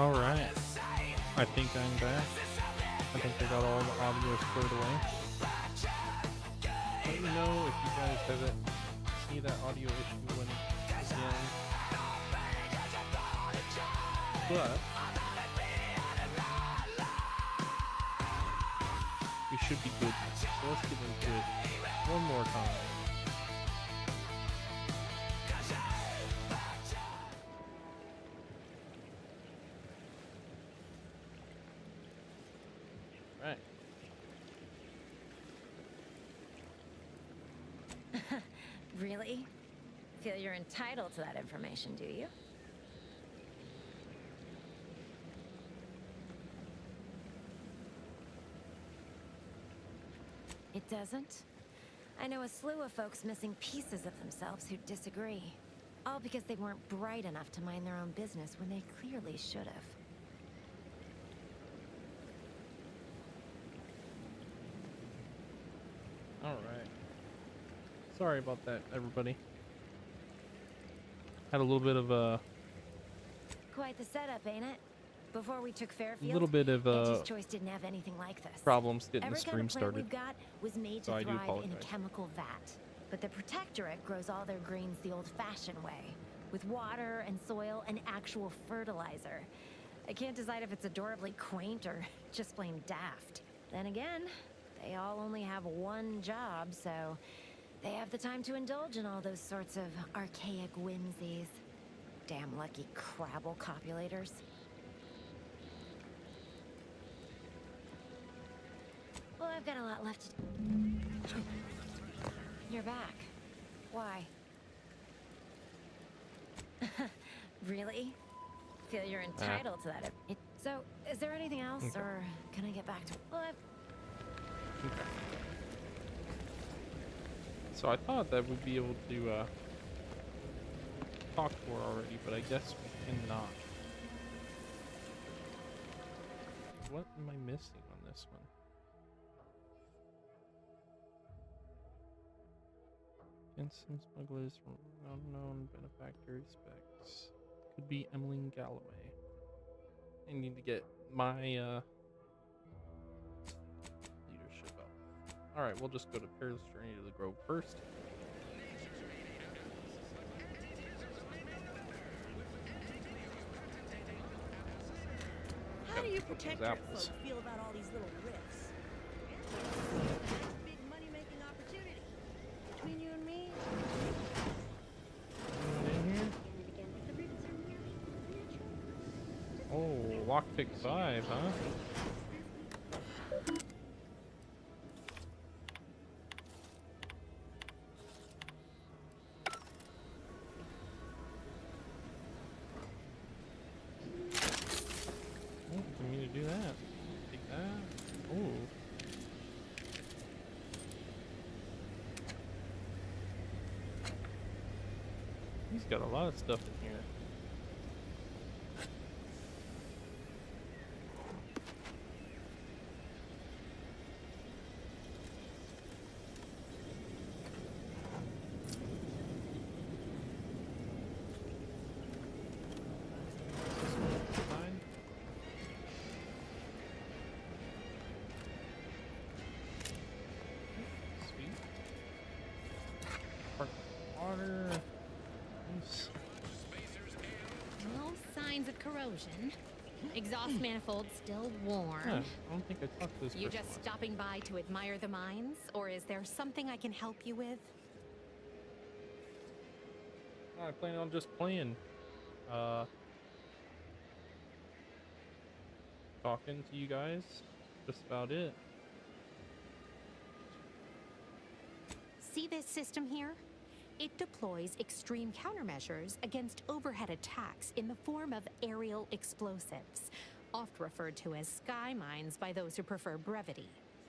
All right. I think I'm back. I think I got all the audio squared away. Let me know if you guys have it. See that audio issue when again. But we should be good. So let's get into it one more time. Right. Really? Feel you're entitled to that information, do you? It doesn't? I know a slew of folks missing pieces of themselves who disagree. All because they weren't bright enough to mind their own business when they clearly should have. All right. Sorry about that, everybody. Had a little bit of a Quite the setup, ain't it? Before we took Fairfield, little bit of Edge's Choice didn't have anything like this. problems getting Every the kind stream of plant started. we've got was made So to I do thrive in a apologize. chemical vat. But the Protectorate grows all their greens the old-fashioned way, with water and soil and actual fertilizer. I can't decide if it's adorably quaint or just plain daft. Then again, they all only have one job, so they have the time to indulge in all those sorts of archaic whimsies. Damn lucky Crabble copulators. Well, I've got a lot left to do. You're back. Why? Really? Feel you're entitled to that. So, is there anything else, Okay. or can I get back to... Well, Okay. So I thought that we'd be able to talk for already, but I guess we cannot. What am I missing on this one? Instant smugglers from unknown benefactor specs. Could be Emmeline Galloway. I need to get my leadership up. Alright, we'll just go to Perilous Journey to the Grove first. How do you Pick up those protect your apples. folks feel about all these little rifts? Big money-making opportunity. Between you and me, In here? the rifts are merely natural. Oh, lockpick 5, huh? Oh, didn't mean to do that. Take that. Oh. He's got a lot of stuff in here. Fine. Sweet. Park water. Nice. No signs of corrosion. Exhaust manifold still warm. Yeah, I don't think I talked to this You person just once. stopping by to admire the mines, or is there something I can help you with? Oh, I plan on just playing. Talking to you guys. Just about it. See this system here? It deploys extreme countermeasures against overhead attacks in the form of aerial explosives, oft referred to as sky mines by those who prefer brevity.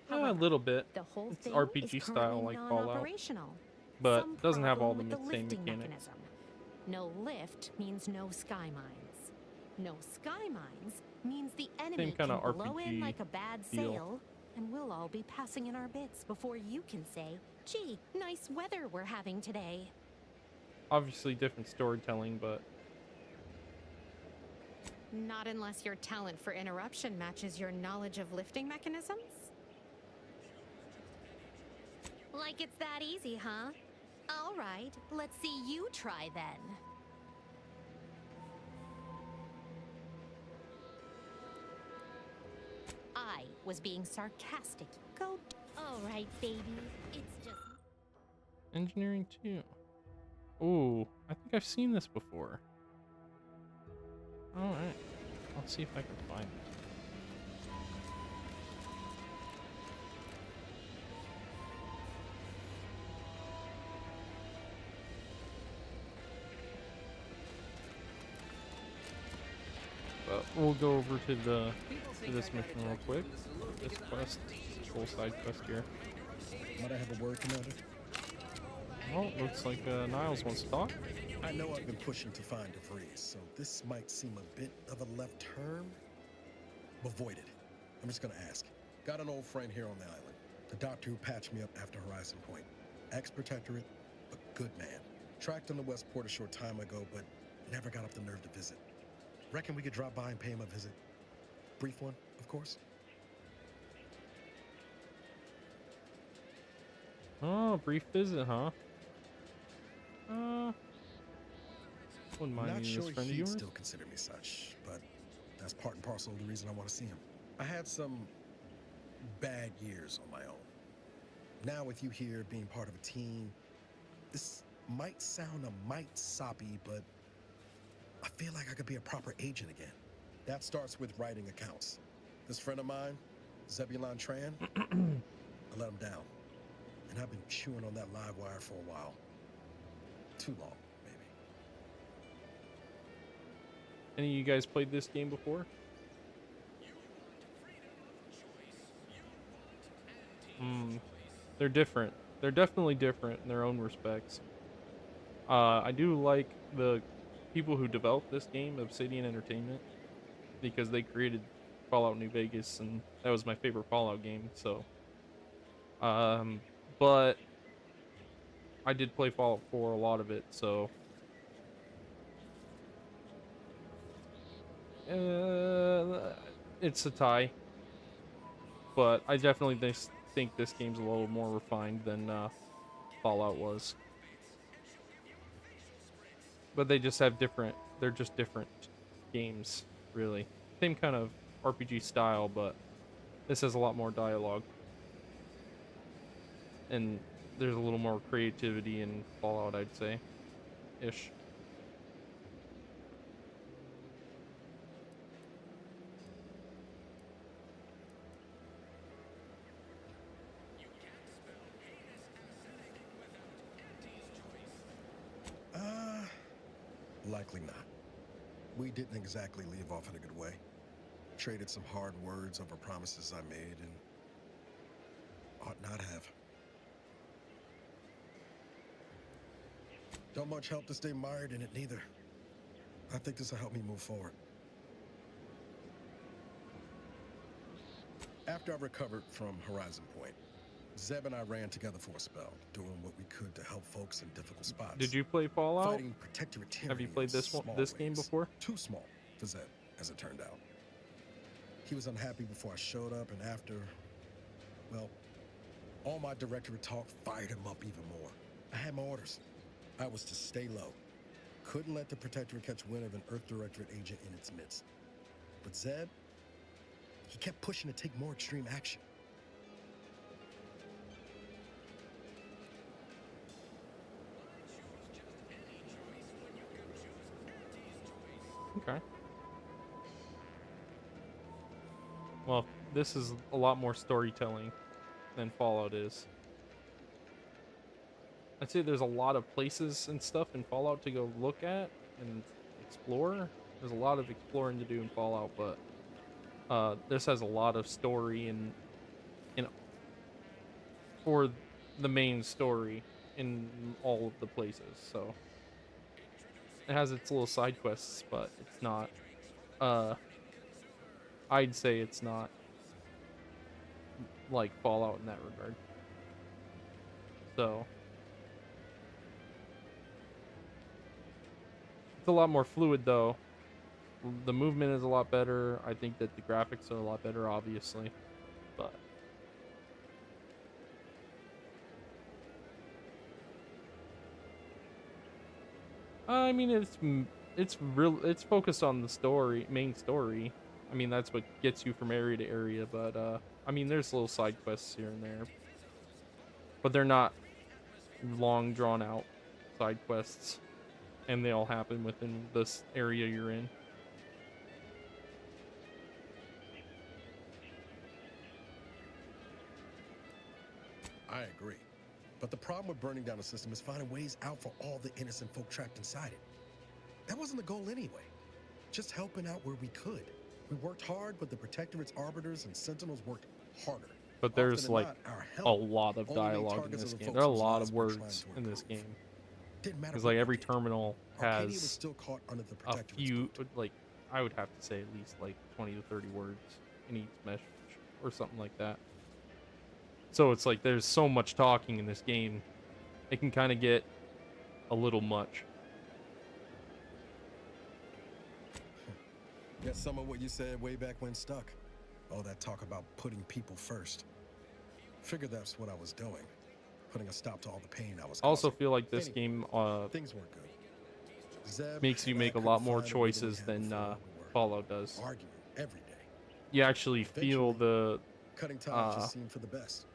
A However, little bit. the whole It's thing RPG is style currently like Fallout, non-operational. but Some doesn't have all the problem with same lifting mechanics. mechanism. No lift means no sky mines. No sky mines means the enemy kinda can blow in RPG like a bad deal. sail, and we'll all be passing in our bits before you can say, "Gee, nice weather we're having today." Obviously different storytelling, but Not unless your talent for interruption matches your knowledge of lifting mechanisms? Like it's that easy, huh? All right, let's see you try then. I was being sarcastic. Go. All right, baby. It's just. Engineering 2. Ooh, I think I've seen this before. Alright. I'll see if I can find it. But we'll go over to this mission real quick. This quest, this whole side quest here. Might I have a word, Commander? Well, looks like Niles wants to talk. I know I've been pushing to find DeVries, so this might seem a bit of a left turn. Avoid it. I'm just gonna ask. Got an old friend here on the island. The doctor who patched me up after Horizon Point. Ex-protectorate, but good man. Tracked on the Westport a short time ago, but never got up the nerve to visit. Reckon we could drop by and pay him a visit. Brief one, of course. Oh, brief visit, huh? Wouldn't mind Not meeting sure this friend of he'd yours. still consider me such, but that's part and parcel of the reason I want to see him. I had some bad years on my own. Now with you here being part of a team, this might sound a mite soppy, but I feel like I could be a proper agent again. That starts with writing accounts. This friend of mine, Zebulon Tran, I let him down. And I've been chewing on that live wire for a while. Too long, maybe. Any of you guys played this game before? They're different. They're definitely different in their own respects. I do like the people who developed this game, Obsidian Entertainment, because they created Fallout New Vegas, and that was my favorite Fallout game. So, but I did play Fallout 4, a lot of it. So, it's a tie. But I definitely think this game's a little more refined than Fallout was. But they just have they're just different games, really. Same kind of RPG style, but this has a lot more dialogue. And there's a little more creativity in Fallout, I'd say. Ish. Likely not. We didn't exactly leave off in a good way. Traded some hard words over promises I made and ought not have. Don't much help to stay mired in it neither. I think this will help me move forward. After I recovered from Horizon Point, Zeb and I ran together for a spell, doing what we could to help folks in difficult spots. Did you play Fallout? Fighting protectorate tyranny Have you played in this small game ways. before? Too small for Zeb, as it turned out. He was unhappy before I showed up, and after, well, all my directorate talk fired him up even more. I had my orders. I was to stay low. Couldn't let the protectorate catch wind of an Earth Directorate agent in its midst. But Zeb, he kept pushing to take more extreme action. Okay. Well, this is a lot more storytelling than Fallout is. I'd say there's a lot of places and stuff in Fallout to go look at and explore. There's a lot of exploring to do in Fallout, but this has a lot of story and for the main story in all of the places. So it has its little side quests, but it's not. I'd say it's not like Fallout in that regard. So it's a lot more fluid, though. the movement is a lot better. I think that the graphics are a lot better, obviously, but I mean, it's focused on the main story. I mean, that's what gets you from area to area, but I mean, there's little side quests here and there, but they're not long drawn out side quests, and they all happen within this area you're in. I agree. But the problem with burning down the system is finding ways out for all the innocent folk trapped inside it. That wasn't the goal anyway. Just helping out where we could. We worked hard, but the Protectorate's arbiters and sentinels worked harder. But there's Often than like not, our a help lot of only made dialogue in targets this of the game. folks There are a whose lot lives of we're trying words to in this improve. game. Didn't matter Because what like we every did. terminal Arcadia was has still caught under the a Protectorate's few, boot. like I would have to say at least like 20 to 30 words in each message or something like that. So it's like there's so much talking in this game, it can kind of get a little much. Guess some of what you said way back when stuck. All that talk about putting people first. Figured that's what I was doing. Putting a stop to all the pain I was I also causing. feel like this Anyway, game things weren't good. Zeb makes you and I make a couldn't lot more find a way that we choices had than before when we were Fallout does. arguing every day. You actually feel the Cutting ties uh, just seemed for the best.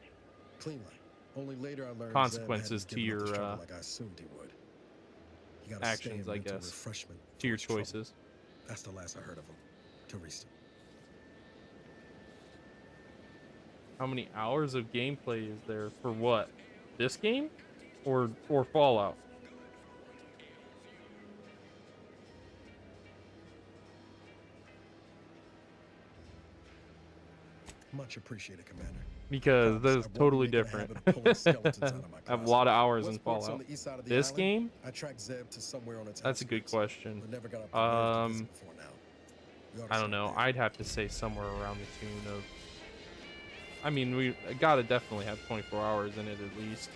Clean line. Only later I learned consequences Zeb to hadn't given up the your struggle like I assumed he would. He got a actions, stand I mental guess, refreshment to your for his trouble. choices. That's the last I heard of him. Till recent. How many hours of gameplay is there for what? This game? Or Fallout? Much appreciated, Commander. Because Promise those I won't be totally making a different. habit of pulling skeletons out of my I have a closet. lot of hours in Once ports on Fallout. the east side of the This island, game? I tracked Zeb to somewhere on its That's a good outskirts, question. but never got up the nerve to visit before now. You ought to I don't start know. there. I'd have to say somewhere around the tune of. I mean, we gotta definitely have 24 hours in it at least.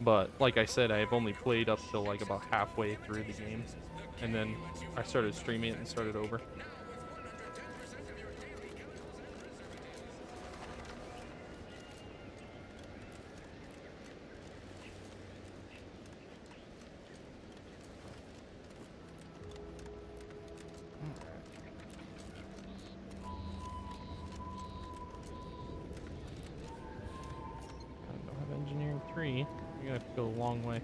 But like I said, I've only played up till like about halfway through the game, and then I started streaming it and started over. I don't have engineering 3. You're gonna have to go a long way.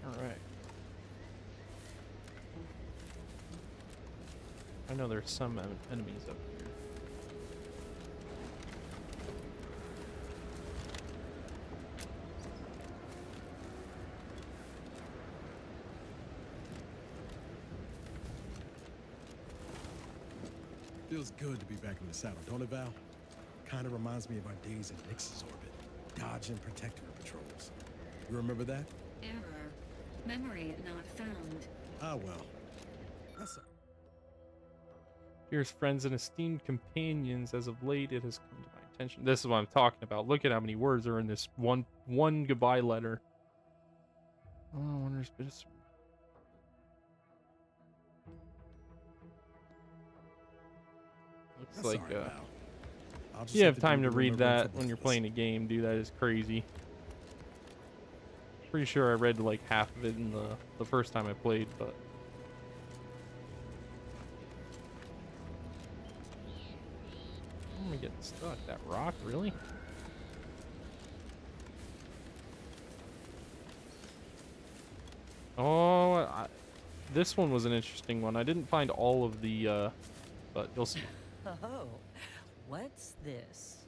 Alright. I know there's some enemies up here. Feels good to be back in the saddle, don't it, Val? Kind of reminds me of our days in Nix's orbit, dodging Protectorate patrols. You remember that? Error. Memory not found. Ah, well. That's a... Here's friends and esteemed companions. As of late, it has come to my attention. This is what I'm talking about. Look at how many words are in this one goodbye letter. Oh, I wonder if it's... Looks That's like all right, Val. I'll just you have to time do to the read remembering that for when you're both of us. playing a game, dude. That is crazy. Pretty sure I read like half of it in the first time I played, but oh, I'm getting stuck. That rock, really? Oh, this one was an interesting one. I didn't find all of the, but you'll see. Oh, what's this?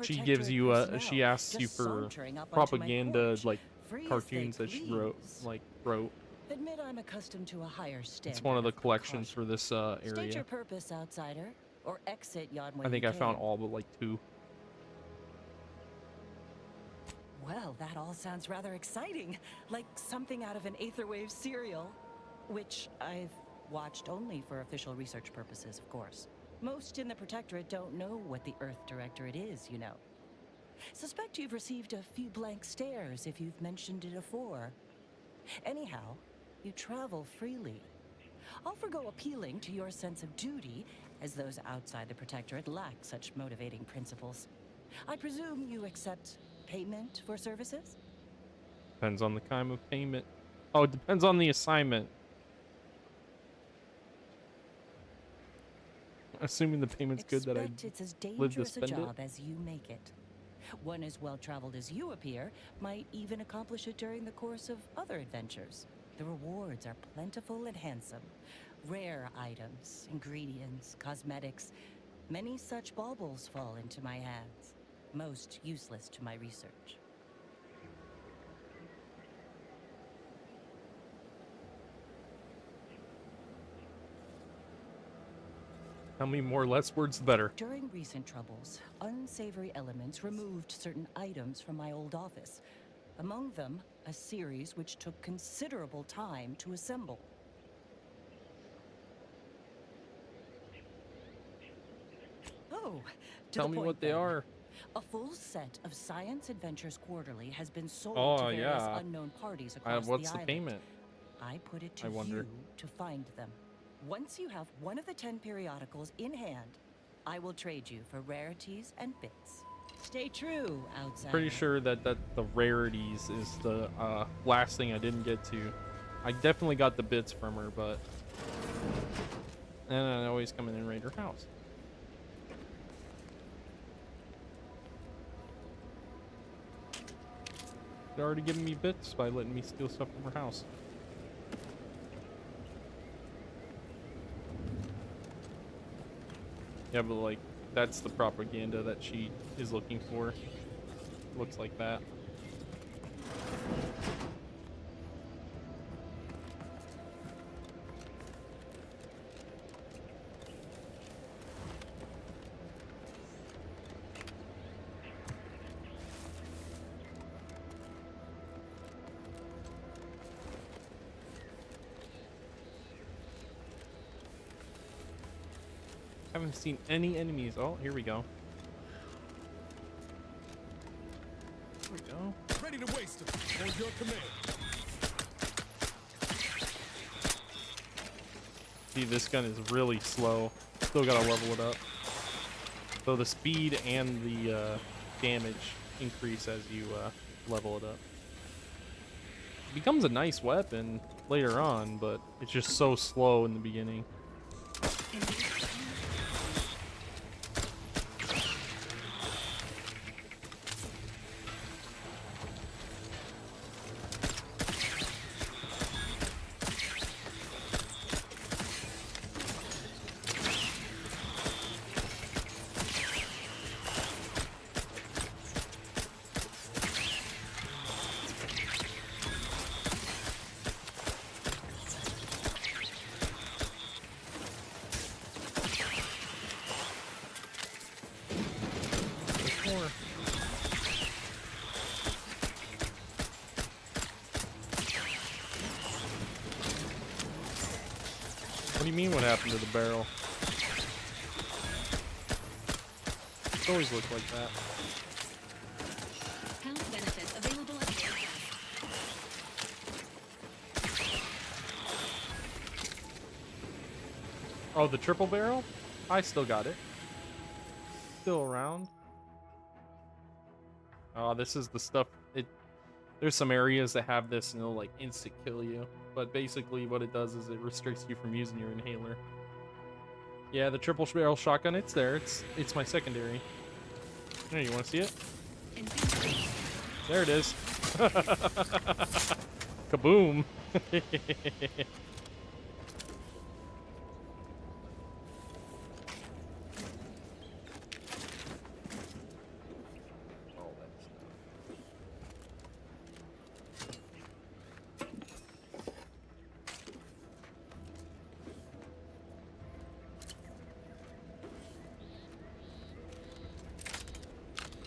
She gives you she asks you for propaganda like cartoons that she wrote. Admit I'm accustomed to a higher standard. It's one of the of collections for precaution. this State area. your purpose, outsider, or exit Yod when I think you I found can. all but like 2. Well, that all sounds rather exciting, like something out of an Aetherwave serial, which I've watched only for official research purposes, of course. Most in the Protectorate don't know what the Earth Directorate is, you know. Suspect you've received a few blank stares if you've mentioned it afore. Anyhow, you travel freely. I'll forgo appealing to your sense of duty, as those outside the Protectorate lack such motivating principles. I presume you accept payment for services? Depends on the kind of payment. Oh, it depends on the assignment. Assuming the payment's good that I Expect it's as live to dangerous a spend it. job as you make it. One as well-traveled as you appear might even accomplish it during the course of other adventures. The rewards are plentiful and handsome. Rare items, ingredients, cosmetics. Many such baubles fall into my hands. Most useless to my research. How many more less words, the better. During recent troubles, unsavory elements removed certain items from my old office. Among them, a series which took considerable time to assemble. Oh, to Tell the me point what they then. are. A full set of Science Adventures Quarterly has been sold Oh, to various yeah. unknown parties across What's the the island. payment? I put it to I wonder. you to find them. Once you have one of the 10 periodicals in hand, I will trade you for rarities and bits. Stay true, outsider. Pretty sure that the rarities is the last thing I didn't get to. I definitely got the bits from her, but and I always come in and raid her house. They're already giving me bits by letting me steal stuff from her house. Yeah, but like, that's the propaganda that she is looking for. Looks like that. Haven't seen any enemies. Oh, here we go. Here we go. Ready to waste them. On your command. See, this gun is really slow. Still gotta level it up. So the speed and the damage increase as you level it up. It becomes a nice weapon later on, but it's just so slow in the beginning. There's more. What do you mean what happened to the barrel? It's always looked like that. Health benefits available at the aircraft. Oh, the triple barrel? I still got it. Still around. Oh, this is the stuff. There's some areas that have this and it'll like instant kill you. But basically what it does is it restricts you from using your inhaler. Yeah, the triple barrel shotgun, it's there. It's my secondary. Here, you want to see it? There it is. Kaboom. All that stuff.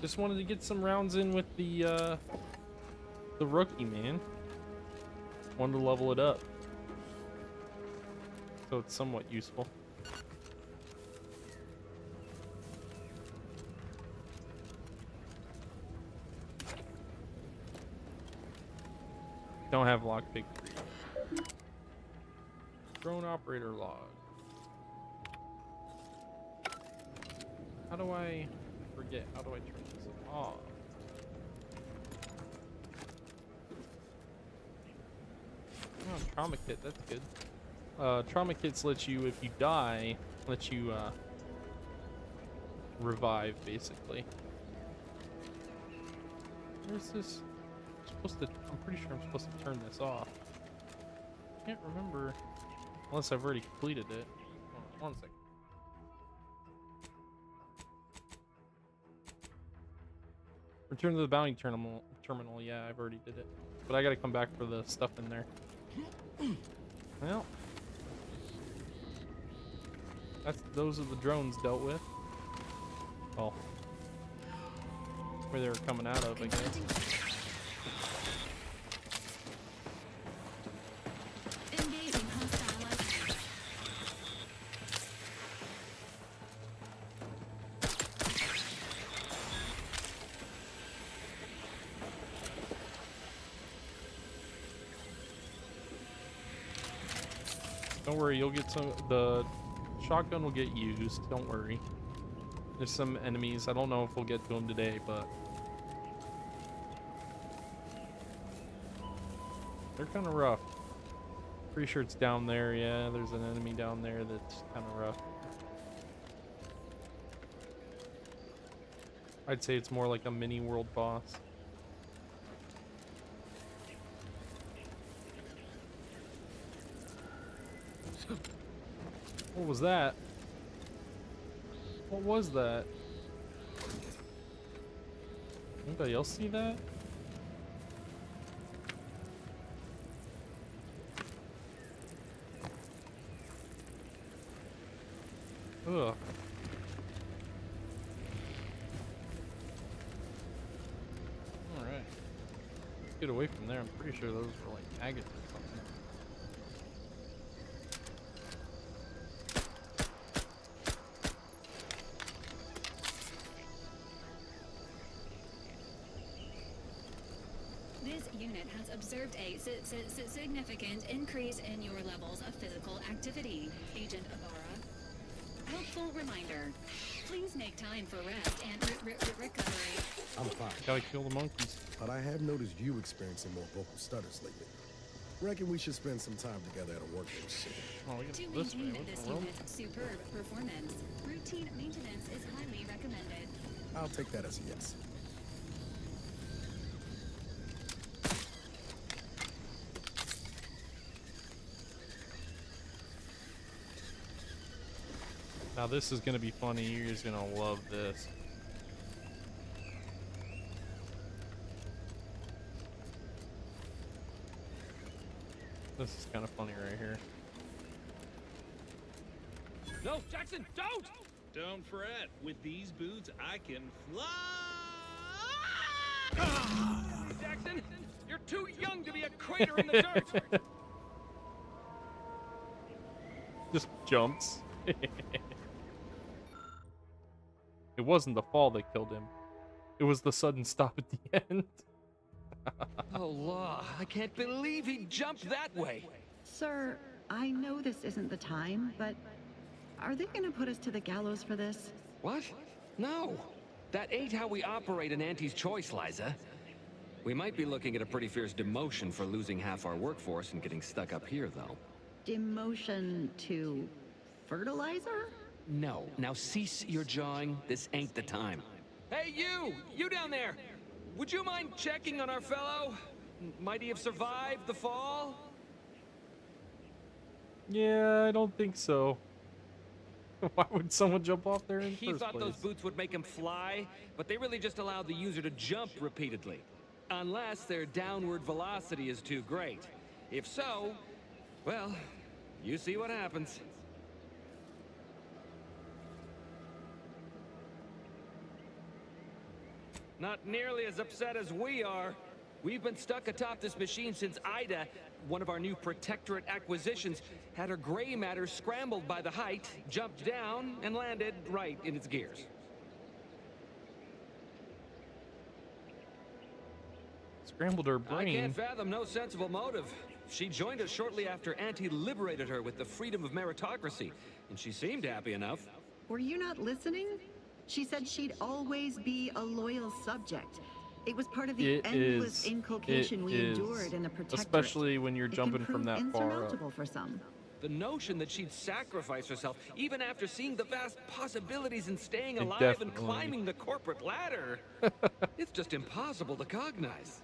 Just wanted to get some rounds in with the rookie, man. Wanted to level it up. So it's somewhat useful. Don't have lockpick 3. Drone operator log. How do I forget? How do I turn this off? Oh, trauma kit, that's good. Trauma kits let you, if you die, let you revive basically. Where's this? I'm pretty sure I'm supposed to turn this off. Can't remember unless I've already completed it. Hold on, 1 second. Return to the bounty terminal. Yeah, I've already did it, but I gotta come back for the stuff in there. Well, those are the drones dealt with. Oh, where they were coming out of, I guess. Engaging hostile activity. Don't worry, you'll get some. The shotgun will get used. Don't worry. There's some enemies. I don't know if we'll get to them today, but they're kind of rough. Pretty sure it's down there. Yeah, there's an enemy down there that's kind of rough. I'd say it's more like a mini world boss. What was that? What was that? Anybody else see that? Ugh. Alright. Let's get away from there. I'm pretty sure those were like agates or something. This unit has observed a significant increase in your levels of physical activity, Agent Ibarra. Helpful reminder. Please make time for rest and recovery. I'm fine, Gotta kill the monkeys. but I have noticed you experiencing more vocal stutters lately. Reckon we should spend some time together at a workstation. Oh, we got To this way. maintain What this the world? unit's superb performance, routine maintenance is highly recommended. I'll take that as a yes. Now this is gonna be funny. You're just gonna love this. This is kind of funny right here. No, Jackson, don't! Don't fret. With these boots, I can fly! Jackson, you're too young to be a crater in the dirt! Just jumps. It wasn't the fall that killed him. It was the sudden stop at the end. Oh, law, I can't believe he jumped that way! Sir, I know this isn't the time, but are they gonna put us to the gallows for this? What? No. That ain't how we operate in Auntie's Choice, Liza. We might be looking at a pretty fierce demotion for losing half our workforce and getting stuck up here, though. Demotion to fertilizer? No. Now cease your jawing. This ain't the time. Hey, you! You down there! Would you mind checking on our fellow? Might he have survived the fall? Yeah, I don't think so. Why would someone jump off there in the He first thought place? those boots would make him fly, but they really just allowed the user to jump repeatedly. Unless their downward velocity is too great. If so, well, you see what happens. Not nearly as upset as we are. We've been stuck atop this machine since Ida, one of our new Protectorate acquisitions, had her gray matter scrambled by the height, jumped down, and landed right in its gears. It's Scrambled her I brain. can't fathom no sensible motive. She joined us shortly after Auntie liberated her with the freedom of meritocracy, and she seemed happy enough. Were you not listening? She said she'd always be a loyal subject. It was part of the endless inculcation we endured in the Protectorate. Especially when you're jumping from that far up. Insurmountable for some. The notion that she'd sacrifice herself, even after seeing the vast possibilities in staying alive and Definitely. climbing the corporate ladder, it's just impossible to cognize.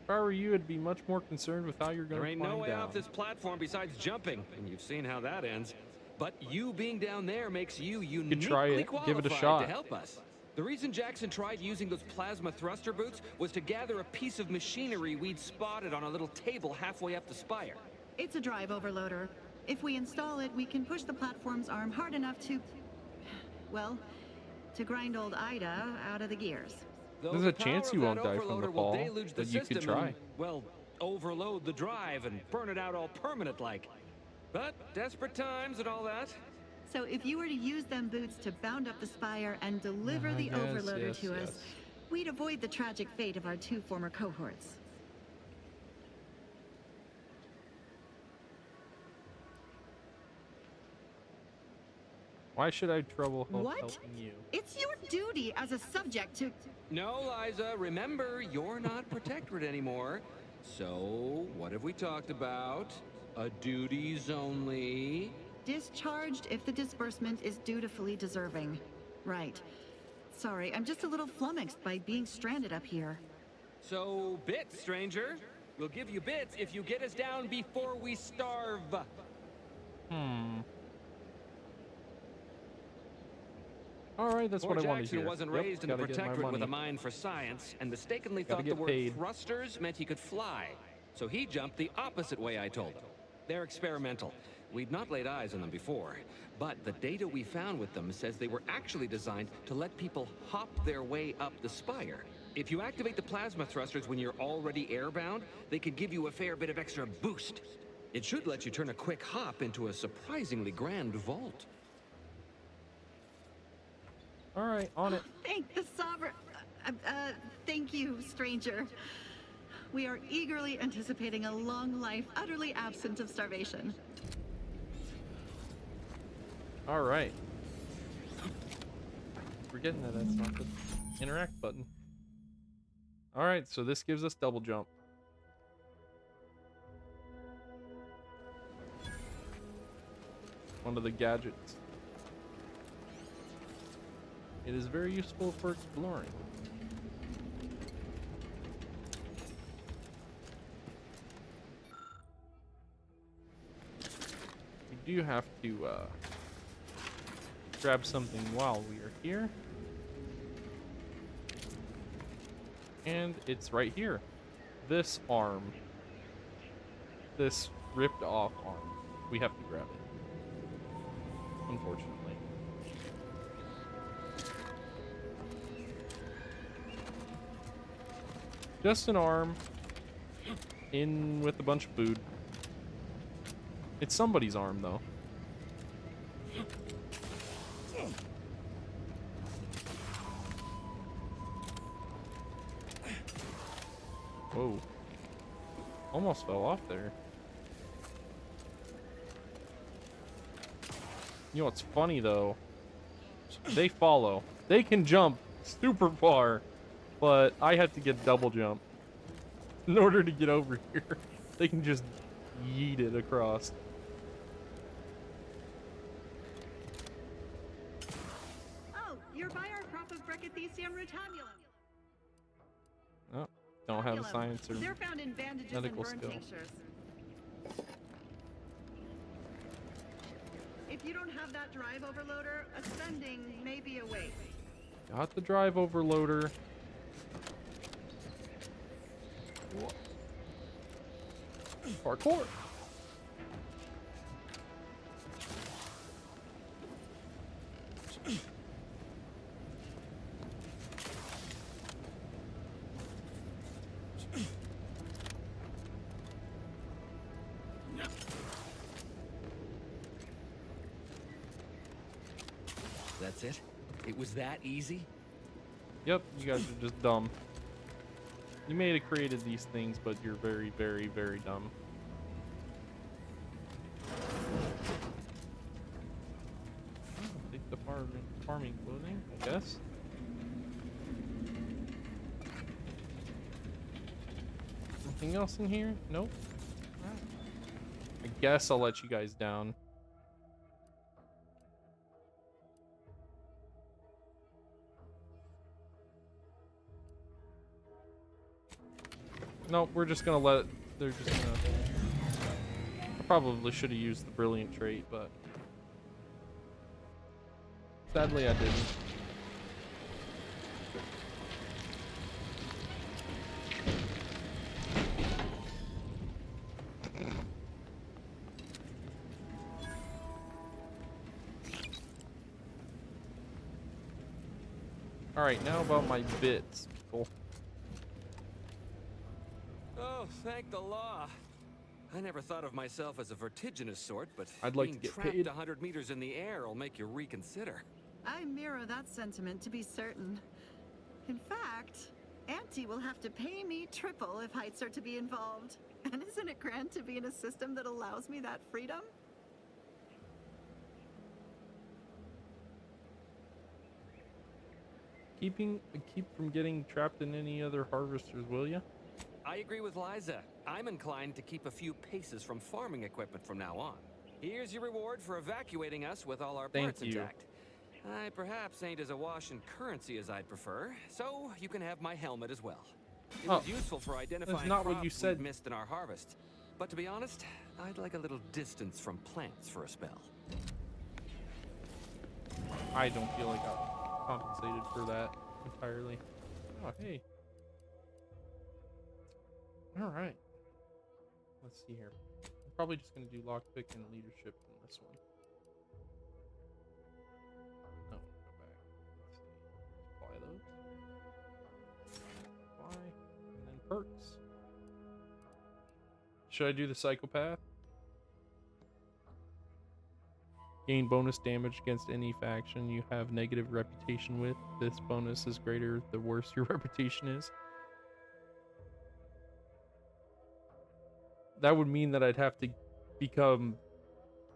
If I were you, I'd be much more concerned with how you're going There to ain't climb no way down. off this platform besides jumping, and you've seen how that ends. But you being down there makes you uniquely try it. qualified Give it a shot. to help us. The reason Jackson tried using those plasma thruster boots was to gather a piece of machinery we'd spotted on a little table halfway up the spire. It's a drive overloader. If we install it, we can push the platform's arm hard enough to... well, to grind old Ida out of the gears. Though There's the a chance power you of won't that die from the overloader will fall, deluge the but you could system try. and, well, overload the drive and burn it out all permanent-like. But desperate times and all that. So if you were to use them boots to bound up the spire and deliver the Yes, overloader yes, to us, yes. we'd avoid the tragic fate of our 2 former cohorts. Why should I trouble What? helping you? It's your duty as a subject to... No, Liza, remember, you're not Protectorate anymore. So, what have we talked about? A duties only. Discharged if the disbursement is dutifully deserving. Right. Sorry, I'm just a little flummoxed by being stranded up here. So, bits, stranger. We'll give you bits if you get us down before we starve. Alright, that's Poor what I wanted to Jackson hear. wasn't Yep, raised in the gotta get my Protectorate with a money. mind for science, and mistakenly Gotta thought the get word paid. thrusters meant he could fly. So he jumped the opposite way I told him. They're experimental. We'd not laid eyes on them before, but the data we found with them says they were actually designed to let people hop their way up the spire. If you activate the plasma thrusters when you're already airbound, they can give you a fair bit of extra boost. It should let you turn a quick hop into a surprisingly grand vault. Alright, on it. Thank the Sovereign... thank you, stranger. We are eagerly anticipating a long life utterly absent of starvation. Alright. Forgetting that that's not the interact button. Alright, so this gives us double jump. One of the gadgets. It is very useful for exploring. We do have to grab something while we are here. And it's right here. This arm. This ripped off arm. We have to grab it. Unfortunately. Just an arm. In with a bunch of food. It's somebody's arm, though. Whoa. Almost fell off there. You know what's funny, though? They follow. They can jump super far, but I have to get double jump in order to get over here. They can just yeet it across. Oh, you're by our crop of Brachythecium rutabulum. Oh, don't have a science or They're found in bandages medical and burn skill. tinctures. If you don't have that drive overloader, ascending may be a waste. Got the drive overloader. Parkour. That's it? It was that easy? Yep, you guys are just dumb. You may have created these things, but you're very, very, very dumb. I'll take the farming clothing, I guess. Anything else in here? Nope. I guess I'll let you guys down. Nope, we're just gonna let it, they're just gonna... I probably should have used the brilliant trait, but sadly I didn't. Alright, now about my bits, people. Oh, thank the law. I never thought of myself as a vertiginous sort, but I'd like being to get trapped paid. 100 meters in the air will make you reconsider. I mirror that sentiment, to be certain. In fact, Auntie will have to pay me triple if heights are to be involved. And isn't it grand to be in a system that allows me that freedom? Keep from getting trapped in any other harvesters, will ya? I agree with Liza. I'm inclined to keep a few paces from farming equipment from now on. Here's your reward for evacuating us with all our parts intact. I perhaps ain't as awash in currency as I'd prefer, so you can have my helmet as well. It was useful for identifying not what you crops said. we'd missed in our harvest. But to be honest, I'd like a little distance from plants for a spell. I don't feel like I'm compensated for that entirely. Oh, hey. Alright. Let's see here. I'm probably just going to do lockpick and leadership in this one. No, go back. Let's see. Apply those. Apply. And then perks. Should I do the psychopath? Gain bonus damage against any faction you have negative reputation with. This bonus is greater the worse your reputation is. That would mean that I'd have to become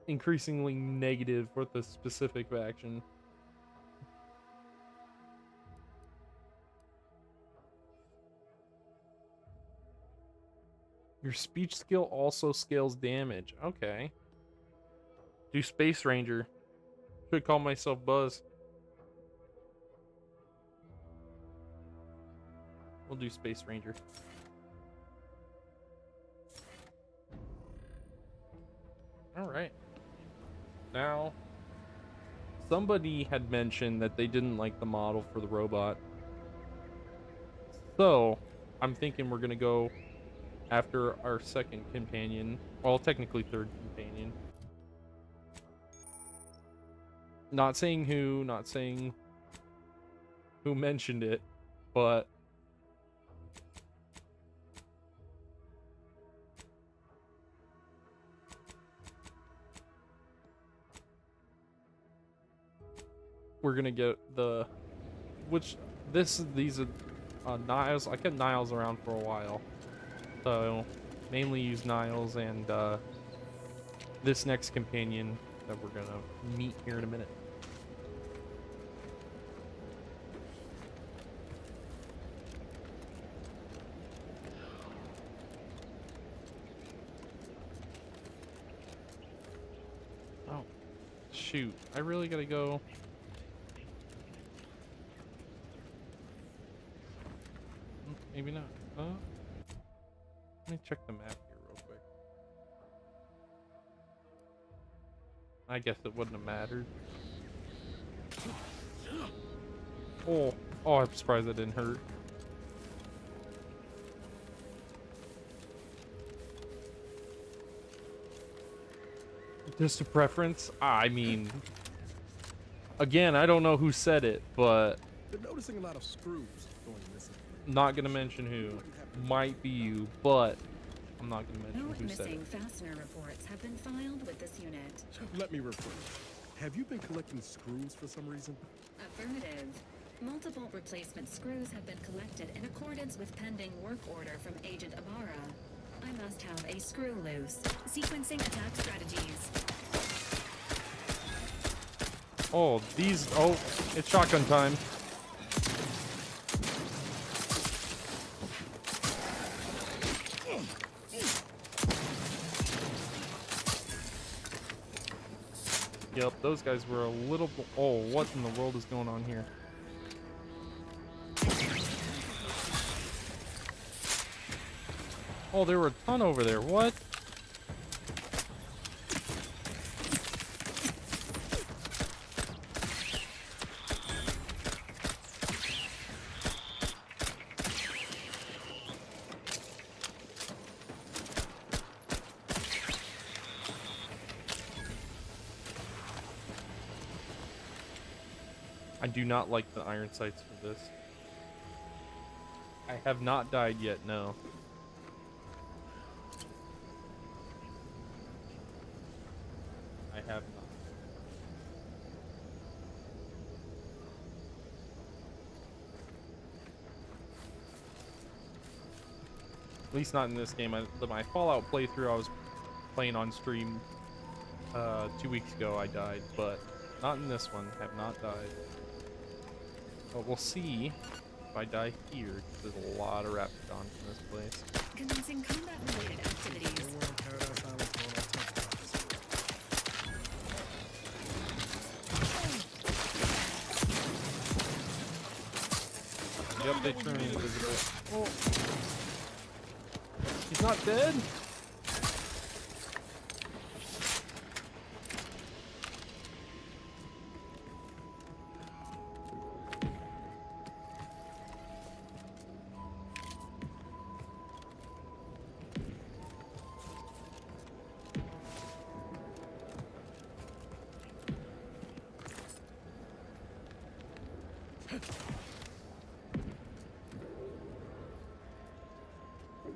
increasingly negative with a specific faction. Your speech skill also scales damage. Okay. Do Space Ranger. Should call myself Buzz. We'll do Space Ranger. Alright. Now, somebody had mentioned that they didn't like the model for the robot. So, I'm thinking we're gonna go after our second companion. Well, technically third companion. Not saying who, not saying who mentioned it, but we're gonna get the these are Niles. I kept Niles around for a while, so mainly use Niles and this next companion that we're gonna meet here in a minute. Oh, shoot. I really gotta go. Maybe not. Let me check the map here real quick. I guess it wouldn't have mattered. Oh, I'm surprised that didn't hurt. Just a preference? I mean, again, I don't know who said it, but Been noticing a lot of screws going missing. not gonna mention who. Might be you, but I'm not gonna mention No who said missing it. fastener reports have been filed with this unit. Let me report. Have you been collecting screws for some reason? Affirmative. Multiple replacement screws have been collected in accordance with pending work order from Agent Ibarra. I must have a screw loose. Sequencing attack strategies. Oh, it's shotgun time. Yep, those guys were a little... Oh, what in the world is going on here? Oh, there were a ton over there. What? I do not like the iron sights for this. I have not died yet, no. I have not. At least not in this game. My Fallout playthrough I was playing on stream 2 weeks ago, I died, but not in this one. Have not died. But we'll see if I die here. There's a lot of Raptidons in this place. Commencing combat-related activities. Yep, they turn invisible. Oh. He's not dead?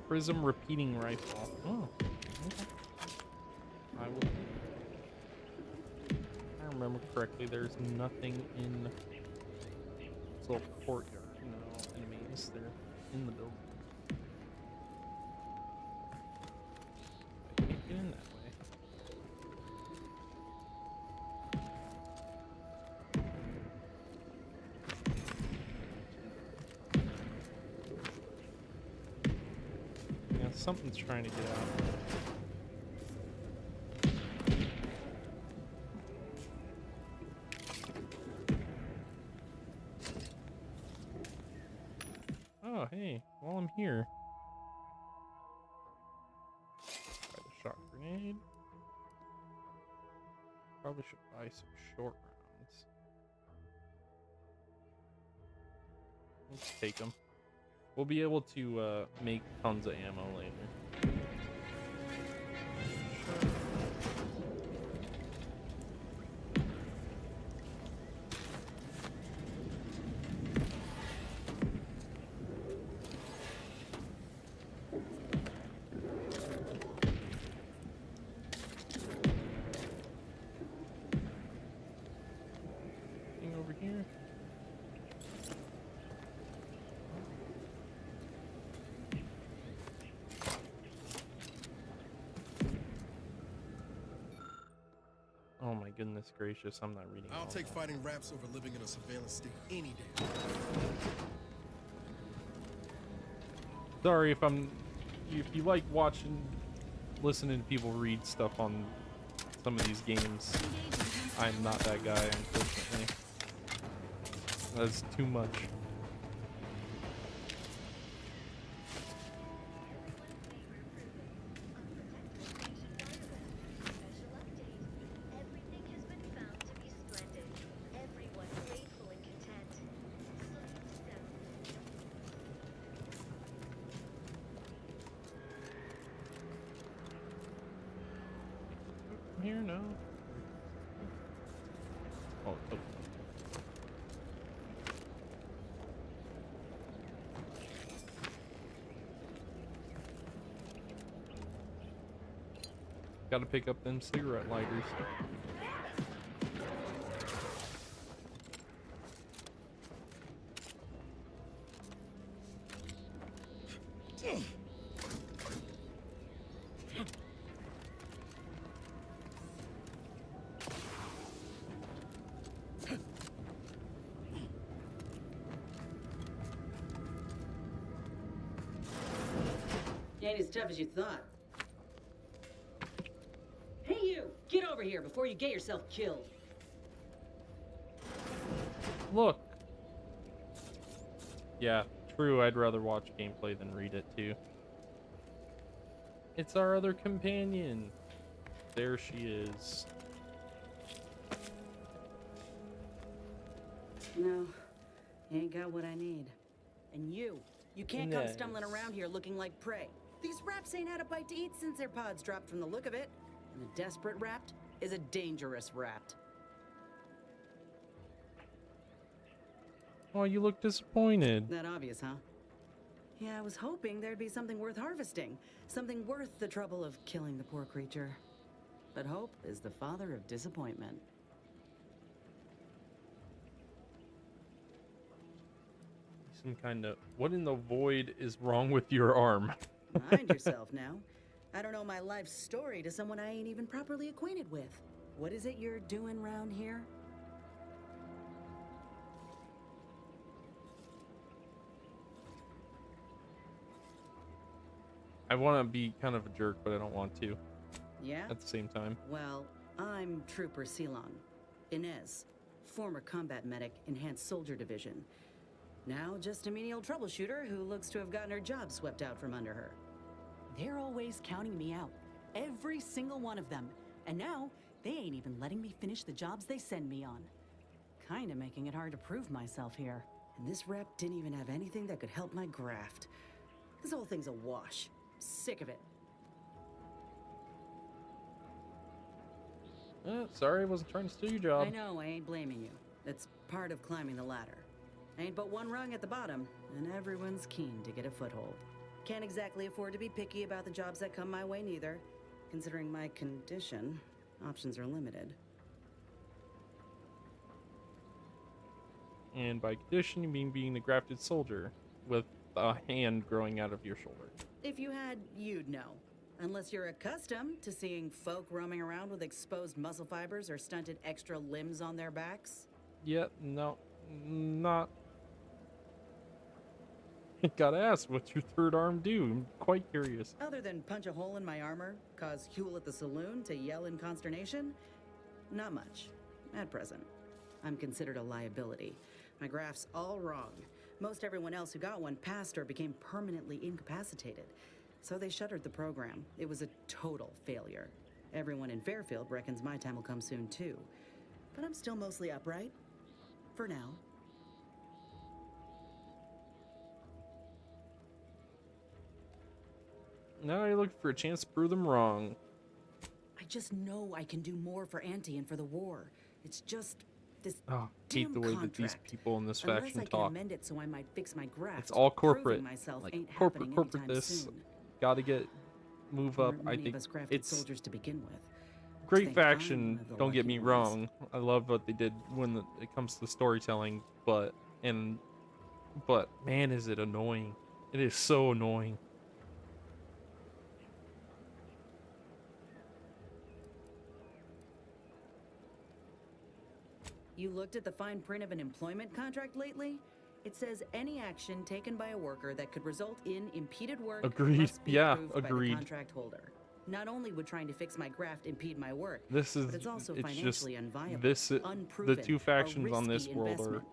Prism repeating rifle. Oh, okay. I will. If I remember correctly, there's nothing in this little courtyard. No enemies. They're in the building. I can't get in that way. Something's trying to get out. Oh, hey, while I'm here. Buy the shot grenade. Probably should buy some short rounds. Let's take them. We'll be able to make tons of ammo later. Anything over here? Oh my goodness gracious, I'm not reading. I'll take fighting raps over living in a surveillance state any day. Sorry if you like listening to people read stuff on some of these games. I'm not that guy, unfortunately. That's too much. Here, no. Oh, it's open. Gotta pick up them cigarette lighters. Ain't as tough as you thought. Hey you! Get over here before you get yourself killed. Look. Yeah, true. I'd rather watch gameplay than read it too. It's our other companion. There she is. No, you ain't got what I need. And you can't come stumbling around here looking like prey. These raps ain't had a bite to eat since their pods dropped from the look of it. And a desperate rapt is a dangerous rapt. Oh, you look disappointed. That obvious, huh? Yeah, I was hoping there'd be something worth harvesting. Something worth the trouble of killing the poor creature. But hope is the father of disappointment. Some kind of... What in the void is wrong with your arm? Mind yourself now. I don't know my life story to someone I ain't even properly acquainted with. What is it you're doing round here? I want to be kind of a jerk, but I don't want to. Yeah? At the same time. Well, I'm Trooper Ceylon. Inez. Former combat medic, Enhanced Soldier Division. Now just a menial troubleshooter who looks to have gotten her job swept out from under her. They're always counting me out. Every single one of them. And now, they ain't even letting me finish the jobs they send me on. Kinda making it hard to prove myself here. And this rep didn't even have anything that could help my graft. This whole thing's a wash. Sick of it. Sorry, I wasn't trying to steal your job. I know, I ain't blaming you. That's part of climbing the ladder. Ain't but one rung at the bottom, and everyone's keen to get a foothold. Can't exactly afford to be picky about the jobs that come my way neither. Considering my condition, options are limited. And by condition, you mean being a grafted soldier with a hand growing out of your shoulder. If you had, you'd know. Unless you're accustomed to seeing folk roaming around with exposed muscle fibers or stunted extra limbs on their backs. Yeah, no, not. Gotta ask, what's your third arm do? I'm quite curious. Other than punch a hole in my armor, cause Huel at the saloon to yell in consternation, not much, at present. I'm considered a liability. My graph's all wrong. Most everyone else who got one passed or became permanently incapacitated. So they shuttered the program. It was a total failure. Everyone in Fairfield reckons my time will come soon too. But I'm still mostly upright. For now. Now you're looking for a chance to prove them wrong. I just know I can do more for Auntie and for the war. It's just this Oh, hate the way that these contract. people in this Unless faction I can talk. amend it so I might fix my graft. It's all corporate. Proving myself Like ain't corporate happening anytime this. soon. Gotta get move There up. aren't I many think of us grafted it's soldiers to begin with. great Think I'm faction. one of the Don't get lucky me ones. wrong. I love what they did when it comes to the storytelling, but man, is it annoying! It is so annoying. You looked at the fine print of an employment contract lately? It says any action taken by a worker that could result in impeded work Agreed. must be Yeah, approved by the agreed. contract holder. Not only would trying to fix my graft impede my work, This is but it's also it's just financially unviable. the unproven, two a factions on this risky world are investment.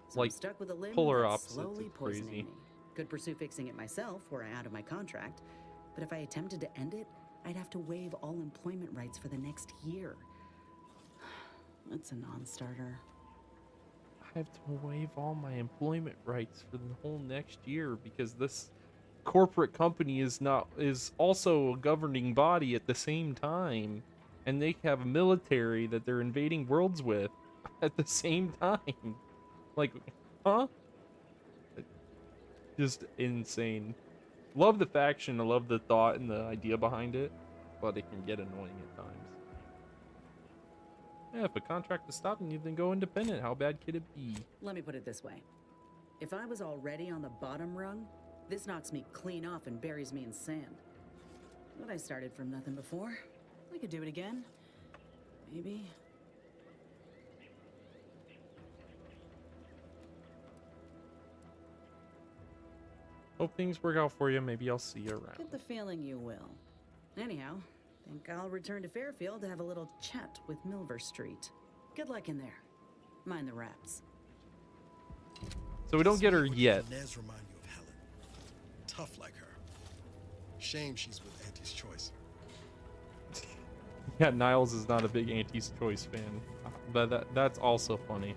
So I'm like stuck with a limb polar that's opposites. slowly It's poisoning crazy. me. Could pursue fixing it myself were I out of my contract, but if I attempted to end it, I'd have to waive all employment rights for the next year. That's a non-starter. I have to waive all my employment rights for the whole next year because this corporate company is also a governing body at the same time, and they have a military that they're invading worlds with at the same time. Like, huh? Just insane. Love the faction, I love the thought and the idea behind it, but it can get annoying at times. Yeah, if a contract is stopping you, then go independent. How bad could it be? Let me put it this way. If I was already on the bottom rung, This knocks me clean off and buries me in sand. But I started from nothing before. I could do it again. Maybe. Hope things work out for you. Maybe I'll see you around. Get the feeling you will. Anyhow, think I'll return to Fairfield to have a little chat with Milver Street. Good luck in there. Mind the rats. So we don't get her yet. Nez remind you of Helen. Tough like her. Shame she's with Auntie's Choice. Yeah, Niles is not a big Auntie's Choice fan. But that's also funny.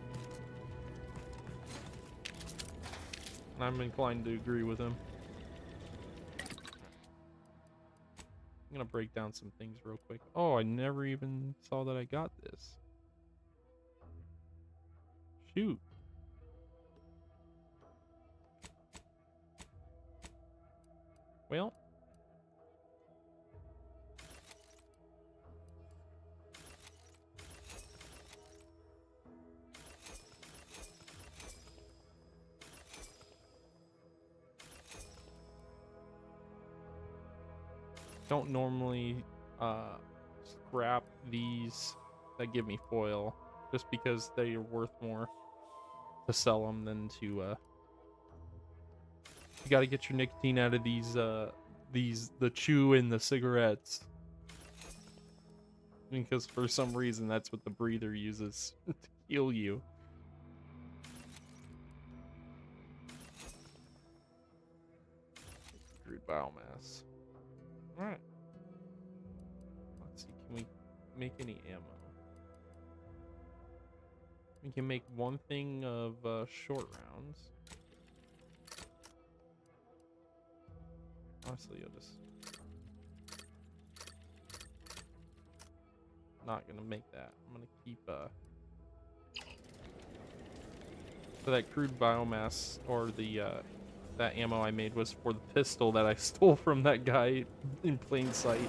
I'm inclined to agree with him. I'm gonna break down some things real quick. Oh, I never even saw that I got this. Shoot. Well. Don't normally scrap these that give me foil just because they are worth more to sell them than to you got to get your nicotine out of these the chew and the cigarettes, because for some reason that's what the breather uses to heal you. Crude biomass. Alright. Let's see, can we make any ammo? We can make one thing of short rounds. Honestly, you'll just... Not gonna make that. I'm gonna keep so that crude biomass, or the that ammo I made was for the pistol that I stole from that guy in plain sight.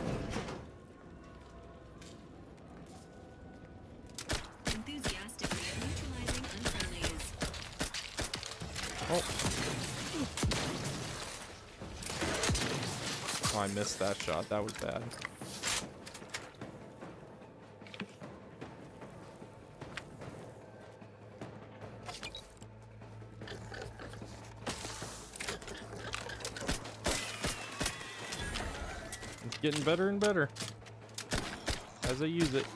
Enthusiastically neutralizing unfriendlies. Oh. Oh, I missed that shot. That was bad. It's getting better and better as I use it.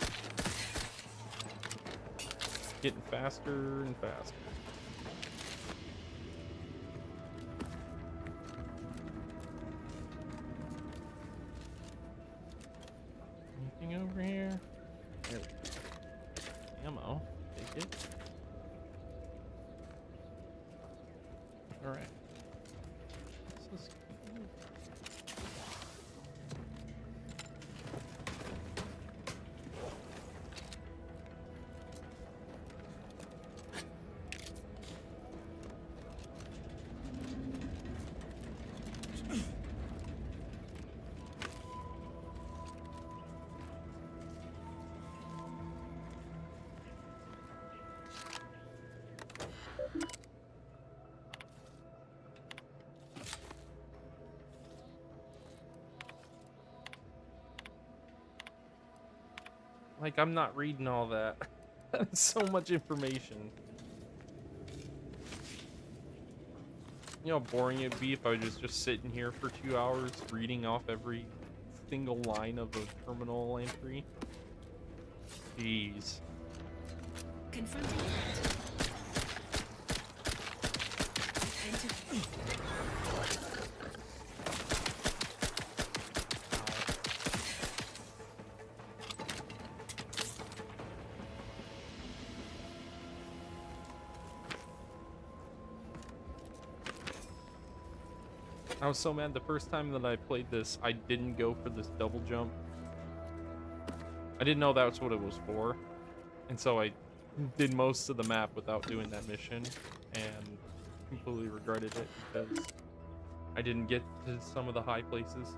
Getting faster and faster. Anything over here? There we go. Ammo. Take it. Alright. This is cool. Like, I'm not reading all that. That's so much information. You know how boring it'd be if I was just sitting here for 2 hours reading off every single line of a terminal entry? Jeez. Confronting threat. I was so mad the first time that I played this, I didn't go for this double jump. I didn't know that's what it was for. And so I did most of the map without doing that mission and completely regretted it because I didn't get to some of the high places.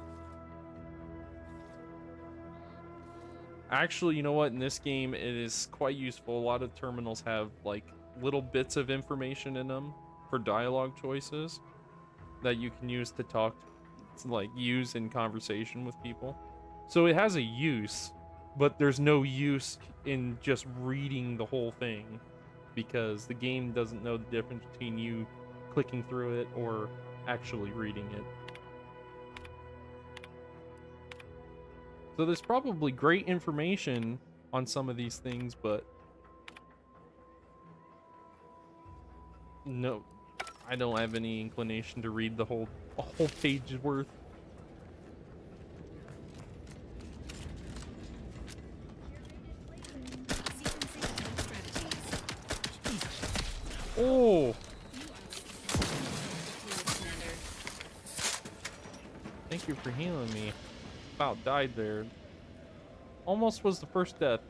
Actually, you know what? In this game, it is quite useful. A lot of terminals have like little bits of information in them for dialogue choices. that you can use to talk, to, like, use in conversation with people. So it has a use, but there's no use in just reading the whole thing because the game doesn't know the difference between you clicking through it or actually reading it. So there's probably great information on some of these things, but no, I don't have any inclination to read a whole page's worth. Oh! Thank you for healing me. About died there. Almost was the first death.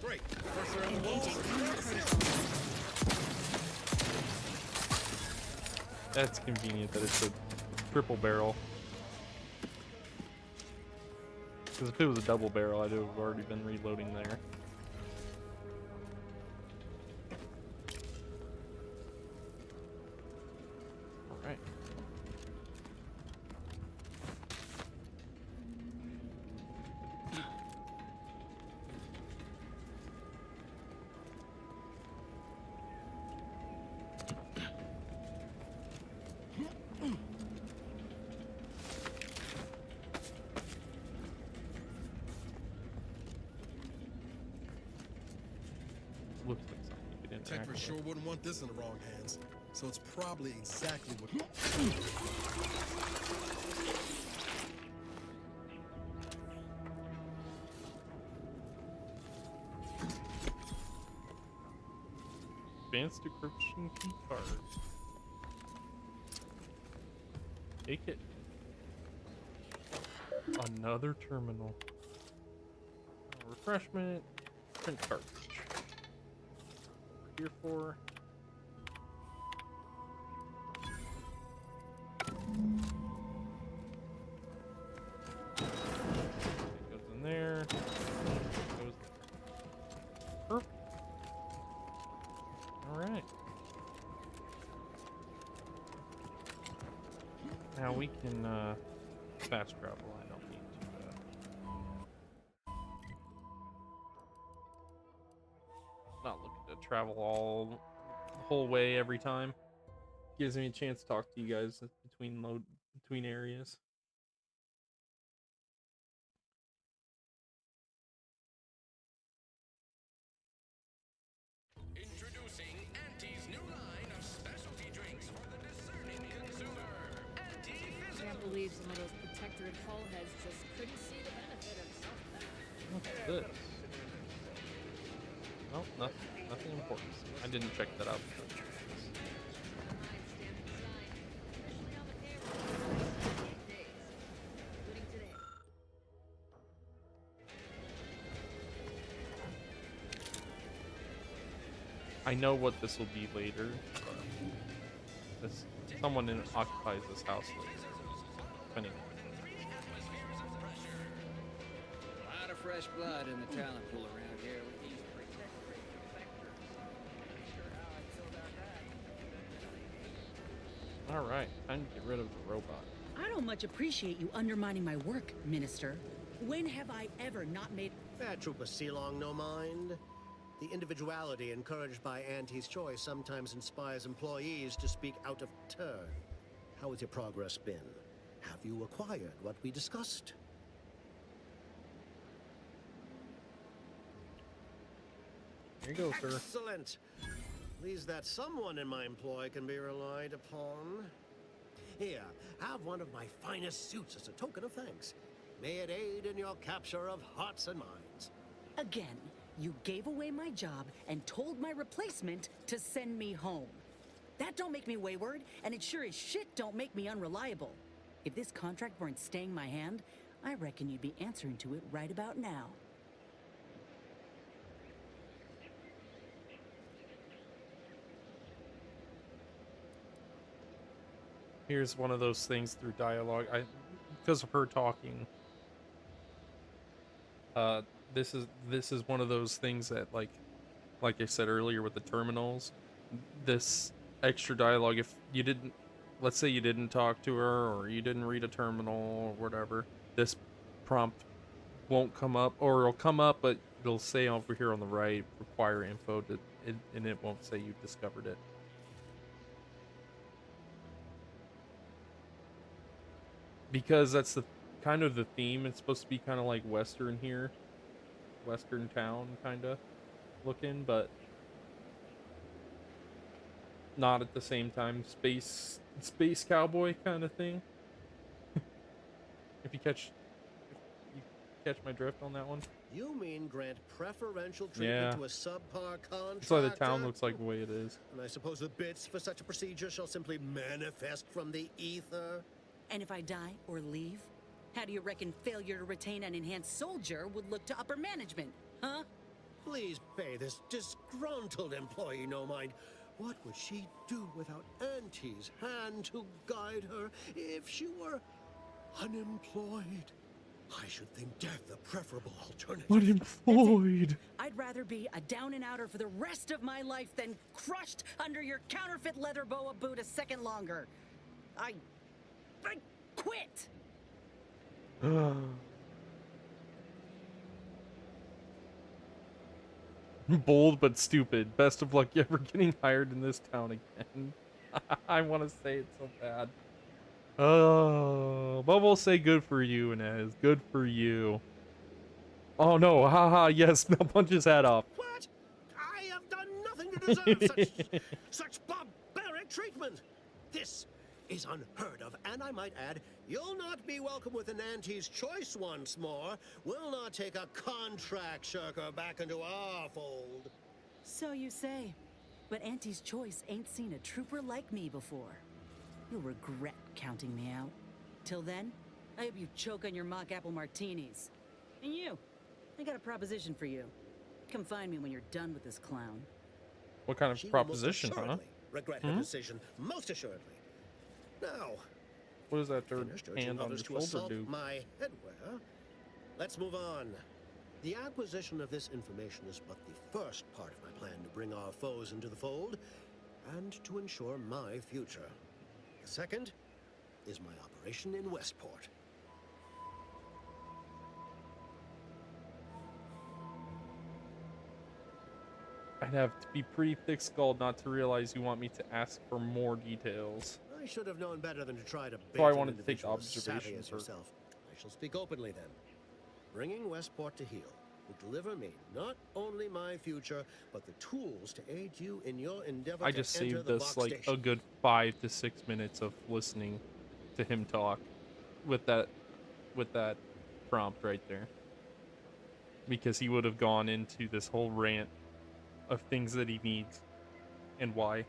Great. That's convenient that it's a triple barrel. Because if it was a double barrel, I'd have already been reloading there. Alright. Looks like something you could interact Techra with. sure wouldn't want this in the wrong hands. So it's probably exactly what... Advanced decryption key card. Take it. Another terminal. Refreshment. Print cartridge. Here for. It goes in there. It goes. Perfect. All right. Now we can fast travel. I don't need to. Not looking to travel all the whole way every time. Gives me a chance to talk to you guys between areas. Introducing Auntie's new line of specialty drinks for the discerning consumer. Anti-physical. Can't believe some of those protectorate hull heads just couldn't see the benefit of something. What's this? Nope, nothing important. I didn't check that out. I know what this will be later. Someone occupies this house later. Depending. A lot of fresh blood in the talent pool around here. All right, time to get rid of the robot. I don't much appreciate you undermining my work, Minister. When have I ever not made... Fair Trooper Sealong, no mind. The individuality encouraged by Auntie's choice sometimes inspires employees to speak out of turn. How has your progress been? Have you acquired what we discussed? Here you go, sir. Excellent. Pleased that someone in my employ can be relied upon. Here, have one of my finest suits as a token of thanks. May it aid in your capture of hearts and minds. Again, you gave away my job and told my replacement to send me home. That don't make me wayward, and it sure as shit don't make me unreliable. If this contract weren't staying my hand, I reckon you'd be answering to it right about now. Here's one of those things through dialogue. Because of her talking. This is one of those things that like I said earlier with the terminals. This extra dialogue if you didn't, let's say you didn't talk to her or you didn't read a terminal or whatever. This prompt won't come up, or it'll come up, but it'll say over here on the right, require info, and it won't say you've discovered it. Because that's the kind of the theme. It's supposed to be kind of like Western here. Western town kind of looking, but not at the same time space cowboy kind of thing. if you catch my drift on that one. You mean grant preferential treatment to a subpar contractor? That's why the town looks like the way it is. And I suppose the bits for such a procedure shall simply manifest from the ether? And if I die or leave, how do you reckon failure to retain an enhanced soldier would look to upper management, huh? Please pay this disgruntled employee no mind. What would she do without Auntie's hand to guide her if she were unemployed? I should think death a preferable alternative. Unemployed. I'd rather be a down and outer for the rest of my life than crushed under your counterfeit leather boa boot a second longer. I quit. Bold but stupid. Best of luck ever getting hired in this town again. I want to say it so bad. Oh, but we'll say good for you, Inez. Good for you. Oh no, haha, yes, Mel punch his hat off. What? I have done nothing to deserve such barbaric treatment. This is unheard of, and I might add, you'll not be welcome with an Auntie's choice once more. We'll not take a contract shirker back into our fold. So you say, but Auntie's choice ain't seen a trooper like me before. You'll regret counting me out. Till then, I hope you choke on your mock apple martinis. And you, I got a proposition for you. Come find me when you're done with this clown. What kind of proposition, huh? Regret her decision, most assuredly. Now, what does that third hand on others the to shoulder assault do? my headwear. Let's move on. The acquisition of this information is but the first part of my plan to bring our foes into the fold and to ensure my future. The second is my operation in Westport. I'd have to be pretty thick-skulled not to realize you want me to ask for more details. I should have known better than to try to bait So I an wanted to take the individual as savvy observation as first. yourself. I shall speak openly then. Bringing Westport to heel will deliver me not only my future, but the tools to aid you in your endeavor I to just enter saved the us Vox like station. a good 5 to 6 minutes of listening to him talk with that prompt right there. Because he would have gone into this whole rant of things that he needs and why.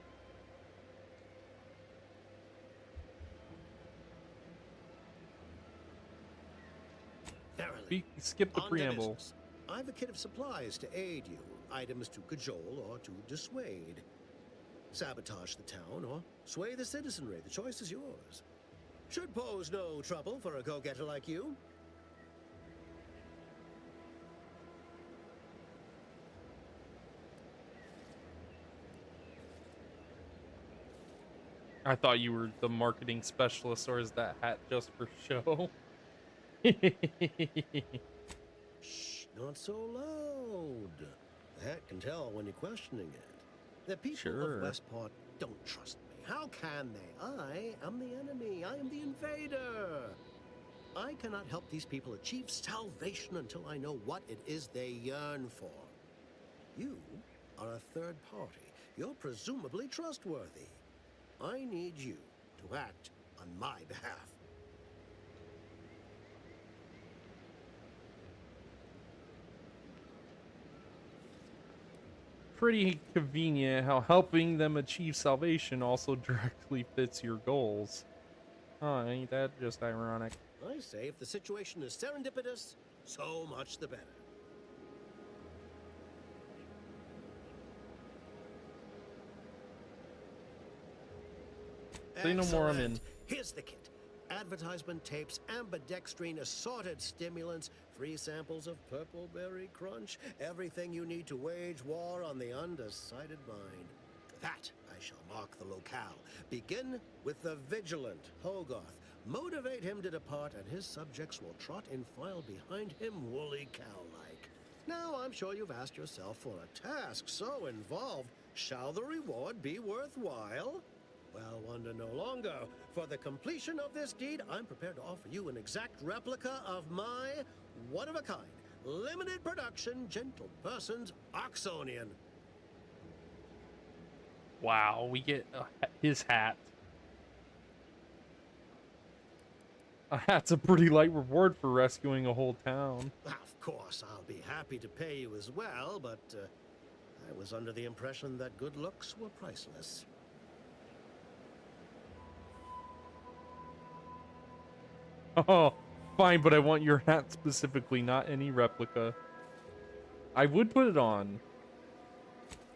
Verily. Skip the On to preamble. business. I've a kit of supplies to aid you, items to cajole or to dissuade. Sabotage the town or sway the citizenry. The choice is yours. Should pose no trouble for a go-getter like you. I thought you were the marketing specialist, or is that hat just for show? Shh, not so loud. The hat can tell when you're questioning it. The people of Westport don't trust me. How can they? I am the enemy. I am the invader. I cannot help these people achieve salvation until I know what it is they yearn for. You are a third party. You're presumably trustworthy. I need you to act on my behalf. Pretty convenient how helping them achieve salvation also directly fits your goals. Huh, ain't that just ironic? I say if the situation is serendipitous, so much the better. Say no more, I'm in. Here's the kit. Advertisement tapes, ambidextrine, assorted stimulants, free samples of Purple Berry Crunch, everything you need to wage war on the undecided mind. That I shall mark the locale. Begin with the vigilant Hogarth. Motivate him to depart, and his subjects will trot in file behind him, woolly cow-like. Now, I'm sure you've asked yourself, for a task so involved, shall the reward be worthwhile? Well, wonder no longer. For the completion of this deed, I'm prepared to offer you an exact replica of my one-of-a-kind, limited production, gentle person's Oxonian. Wow, we get his hat. A hat's a pretty light reward for rescuing a whole town. Of course, I'll be happy to pay you as well, but I was under the impression that good looks were priceless. Oh, fine, but I want your hat specifically, not any replica. I would put it on.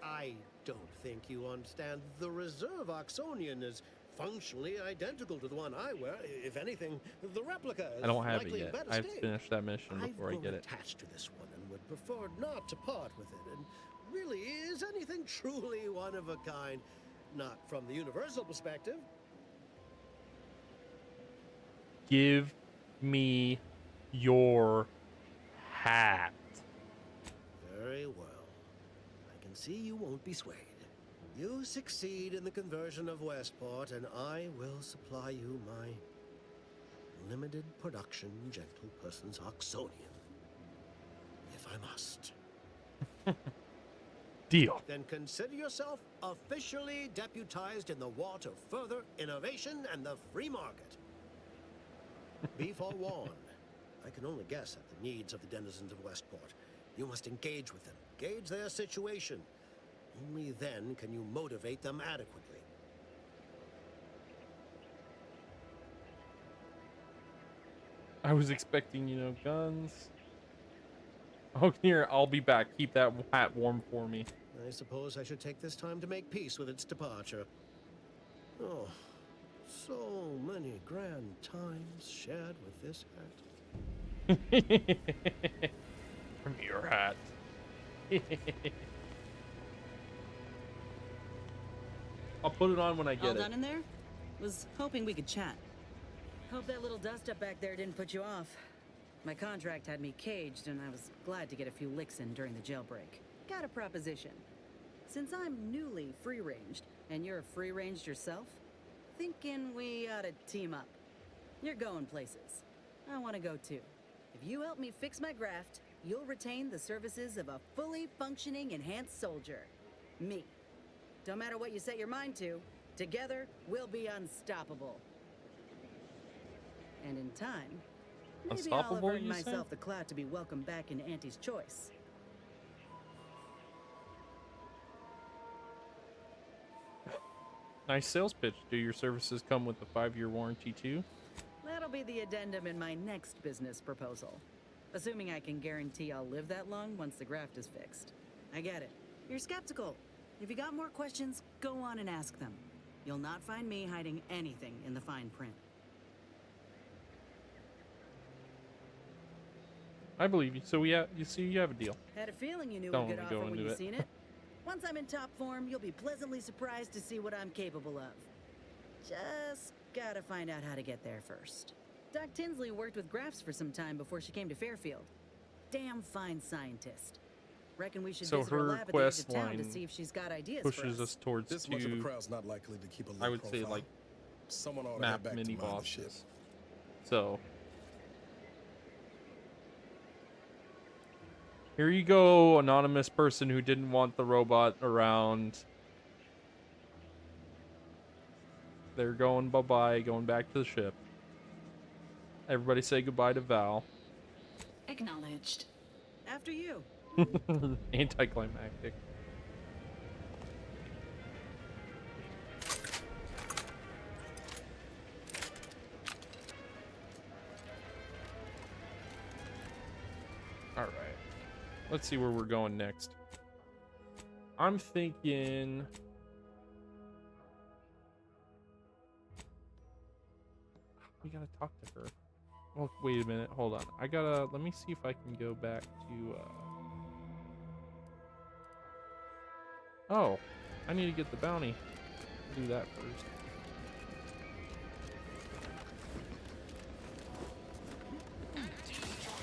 I don't think you understand. The reserve Oxonian is functionally identical to the one I wear. If anything, the replica is I don't have it likely in yet. better I have to state. finish that mission before I I've get grown it. attached to this one and would prefer not to part with it. And really, is anything truly one of a kind? Not from the universal perspective. Give me your hat. Very well. I can see you won't be swayed. You succeed in the conversion of Westport, and I will supply you my limited production gentle person's Oxonian. If I must. Deal. Then consider yourself officially deputized in the war to further innovation and the free market. Be forewarned. I can only guess at the needs of the denizens of Westport. You must engage with them, gauge their situation. Only then can you motivate them adequately. I was expecting, guns. Oh, here, I'll be back. Keep that hat warm for me. I suppose I should take this time to make peace with its departure. Oh, so many grand times shared with this hat. From your hat. I'll put it on when I All get done it. in there? Was hoping we could chat. Hope that little dust up back there didn't put you off. My contract had me caged, and I was glad to get a few licks in during the jailbreak. Got a proposition. Since I'm newly free-ranged, and you're free-ranged yourself, thinking we ought to team up. You're going places. I want to go too. If you help me fix my graft, you'll retain the services of a fully functioning enhanced soldier. Me. Don't matter what you set your mind to, together we'll be unstoppable. And in time, maybe I'll have Unstoppable, earned you say? myself the clout to be welcomed back in Auntie's choice. Nice sales pitch. Do your services come with a 5-year warranty too? That'll be the addendum in my next business proposal. Assuming I can guarantee I'll live that long once the graft is fixed. I get it. You're skeptical. If you got more questions, go on and ask them. You'll not find me hiding anything in the fine print. I believe you. So you see, you have a deal. Had a feeling you knew Don't a good wanna go offer when into you it. seen it. Once I'm in top form, you'll be pleasantly surprised to see what I'm capable of. Just gotta find out how to get there first. Doc Tinsley worked with grafts for some time before she came to Fairfield. Damn fine scientist. Reckon we should So visit her her lab at the edge quest of town to line see if she's got ideas pushes for us towards This much of a two, crowd's not likely to keep a low I would say, profile. like, Someone ought to map head back mini to mind the ship. bosses. So here you go, anonymous person who didn't want the robot around. They're going bye-bye, going back to the ship. Everybody say goodbye to Val. Acknowledged. After you. Anticlimactic. Alright. Let's see where we're going next. I'm thinking... We gotta talk to her. Oh, wait a minute. Hold on. Let me see if I can go back to, Oh, I need to get the bounty. do that first.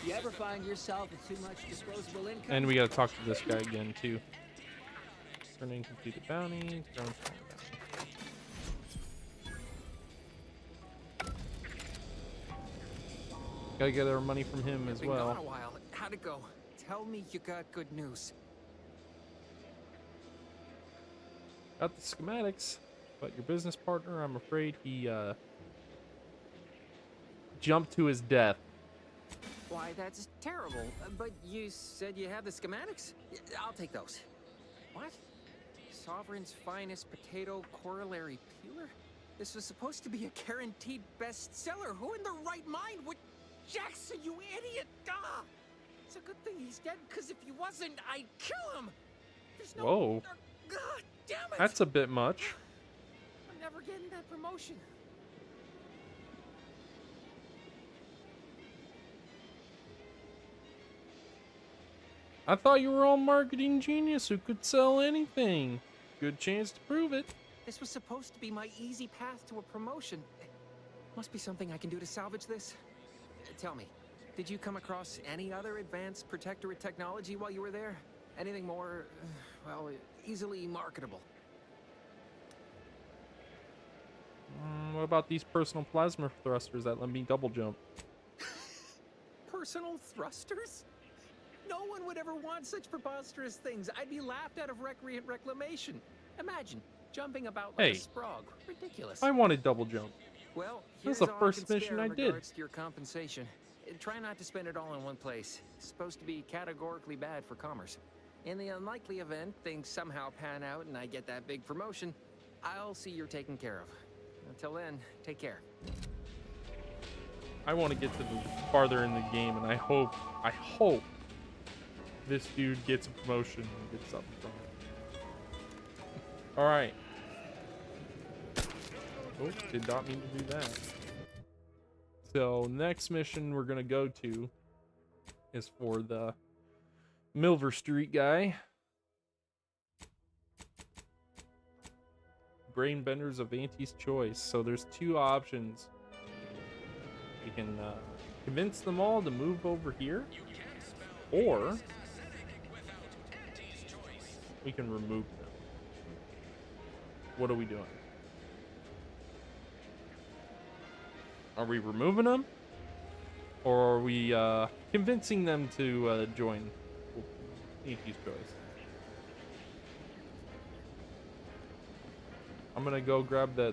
You ever find yourself with too much disposable income? And we gotta talk to this guy again too. Turning completed bounty. Drone bounty. Gotta get our money from him as Been well. gone a while. How'd it go? Tell me you got good news. Got the schematics, but your business partner, I'm afraid he jumped to his death. Why, that's terrible. But you said you have the schematics? I'll take those. What? Sovereign's finest potato corollary peeler? This was supposed to be a guaranteed bestseller. Who in their right mind would... Jackson, you idiot! Ah! It's a good thing he's dead, because if he wasn't, I'd kill him! There's no... Whoa. God damn it! That's a bit much. I'm never getting that promotion. I thought you were all marketing genius who could sell anything. Good chance to prove it. This was supposed to be my easy path to a promotion. Must be something I can do to salvage this. Tell me, did you come across any other advanced protectorate technology while you were there? Anything more, well, easily marketable? What about these personal plasma thrusters that let me double jump? Personal thrusters? No one would ever want such preposterous things. I'd be laughed out of recreant reclamation. Imagine jumping about like a sprog. Ridiculous. I wanted double jump. Well, That's here's the all first I can mission spare I in did. regards to your compensation. Try not to spend it all in one place. It's supposed to be categorically bad for commerce. In the unlikely event things somehow pan out and I get that big promotion, I'll see you're taken care of. Until then, take care. I want to get to the farther in the game, and I hope this dude gets a promotion and gets something from it. All right. Oh, did not mean to do that. So next mission we're gonna go to is for the Milver Street guy. Brainbenders of Auntie's choice. So there's two options. We can convince them all to move over here, or we can remove them. What are we doing? Are we removing them, or are we convincing them to join Auntie's choice? I'm gonna go grab that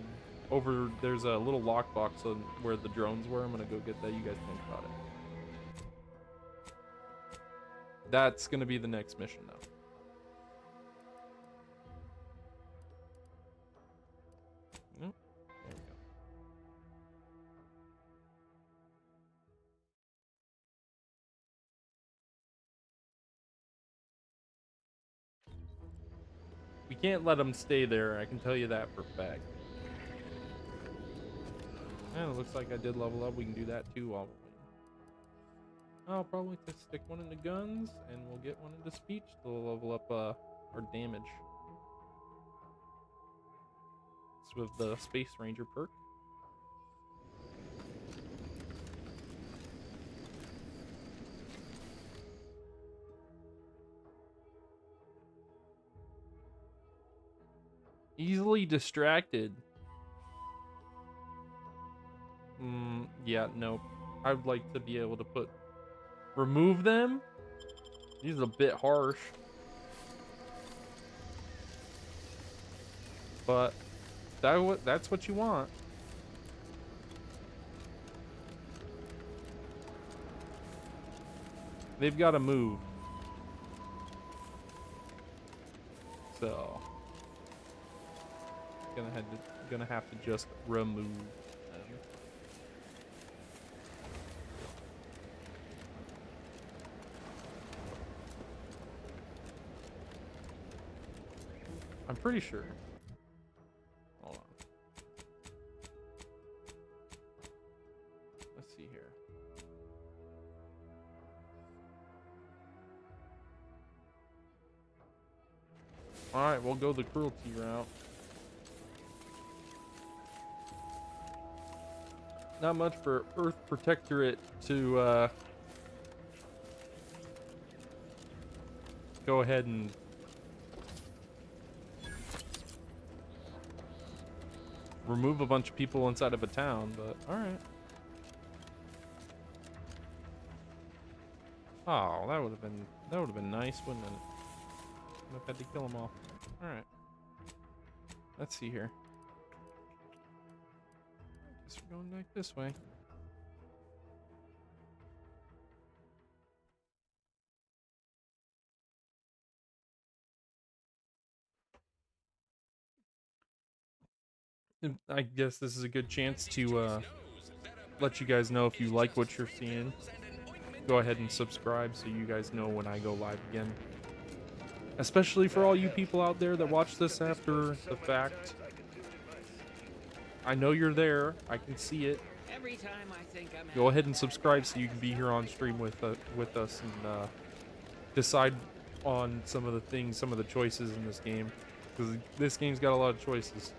over. There's a little lockbox on where the drones were. I'm gonna go get that. You guys think about it. That's gonna be the next mission, though. Nope. There we go. We can't let them stay there. I can tell you that for a fact. And it looks like I did level up. We can do that too while we're waiting. I'll probably just stick one into guns, and we'll get one into speech to level up our damage. It's with the Space Ranger perk. Easily distracted. Yeah, nope. I would like to be able to remove them. These are a bit harsh. But that's what you want. They've got to move. So gonna have to just remove them. I'm pretty sure. Hold on. Let's see here. All right, we'll go the cruelty route. Not much for Earth Protectorate to go ahead and remove a bunch of people inside of a town, but alright. Oh, that would have been nice, wouldn't it? Wouldn't have had to kill them all. Alright. Let's see here. Guess we're going back this way. I guess this is a good chance to let you guys know if you like what you're seeing. Go ahead and subscribe so you guys know when I go live again. Especially for all you people out there that watch this after the fact. I know you're there. I can see it. Every time I think I'm Go ahead and subscribe so you can be here on stream with us and decide on some of the things, some of the choices in this game. Because this game's got a lot of choices.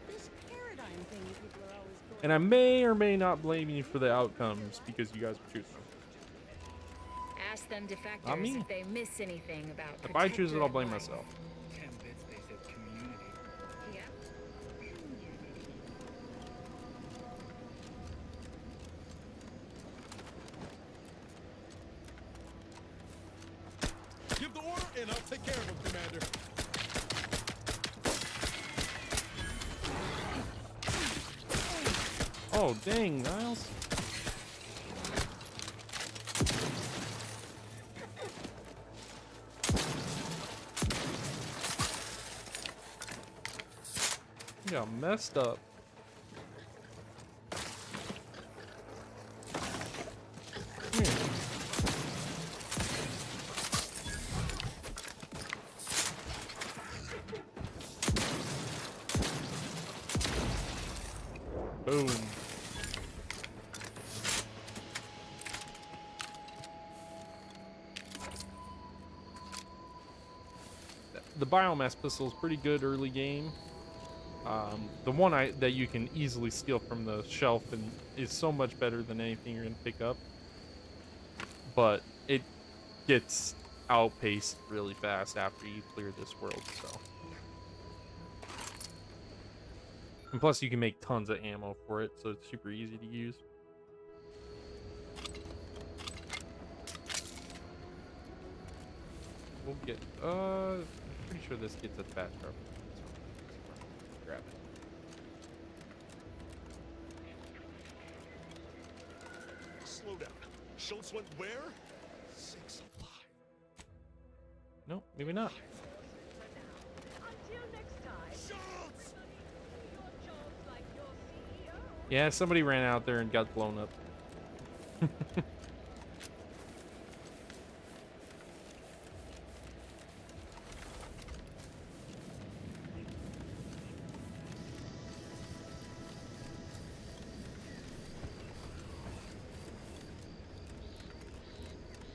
And I may or may not blame you for the outcomes because you guys are choosing them. Ask them defectors Not me. if they miss anything about If I choose it, I'll protectorate blame life. myself. 10 bits, they said community. Yep. Give the order, and I'll take care of him, Commander. Oh, dang, Niles. You got messed up. Come here. Boom. The biomass pistol is pretty good early game. The one that you can easily steal from the shelf and is so much better than anything you're gonna pick up. But it gets outpaced really fast after you clear this world, so. And plus you can make tons of ammo for it, so it's super easy to use. We'll get, pretty sure this gets a fast travel. So, grab it. Slow down. Schultz went where? 6 alive. No, maybe not. Yeah, somebody ran out there and got blown up. If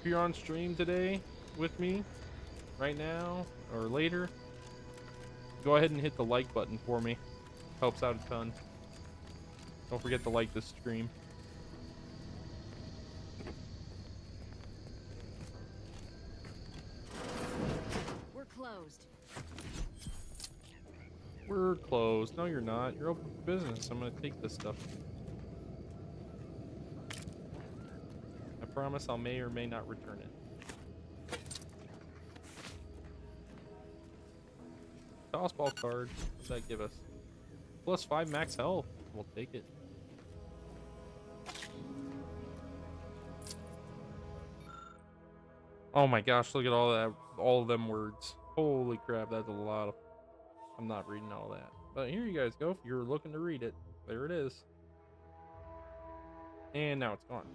you're on stream today with me, right now, or later, go ahead and hit the like button for me. Helps out a ton. Don't forget to like this stream. We're closed. We're closed. No, you're not. You're open for business. I'm gonna take this stuff. I promise I may or may not return it. Toss ball card. What's that give us? +5 max health. We'll take it. Oh my gosh, look at all that, all of them words. Holy crap, that's a lot of... I'm not reading all that. But here you guys go, if you're looking to read it. There it is. And now it's gone.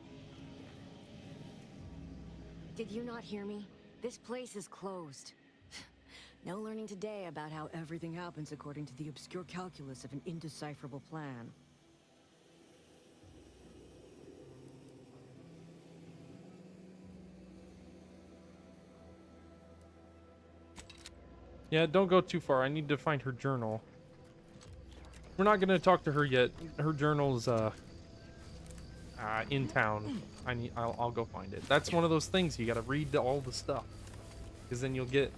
Did you not hear me? This place is closed. No learning today about how everything happens according to the obscure calculus of an indecipherable plan. Yeah, don't go too far. I need to find her journal. We're not gonna talk to her yet. Her journal's In town. I'll go find it. That's one of those things you gotta read all the stuff, because then you'll get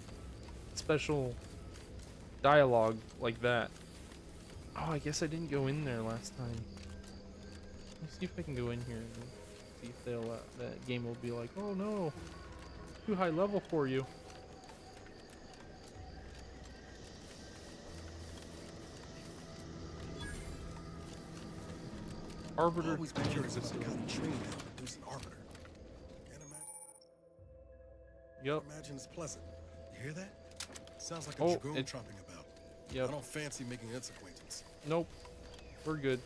special dialogue like that. Oh, I guess I didn't go in there last time. Let me see if I can go in here and see if they'll that game will be like, oh no, too high level for you. Arbiter. Always been curious about the kind of tree that would produce an arbiter. Can't Yep. imagine it's pleasant. You hear that? Sounds like a Oh, dragoon it- tromping about. Yep. I don't fancy making its acquaintance. Nope. We're good.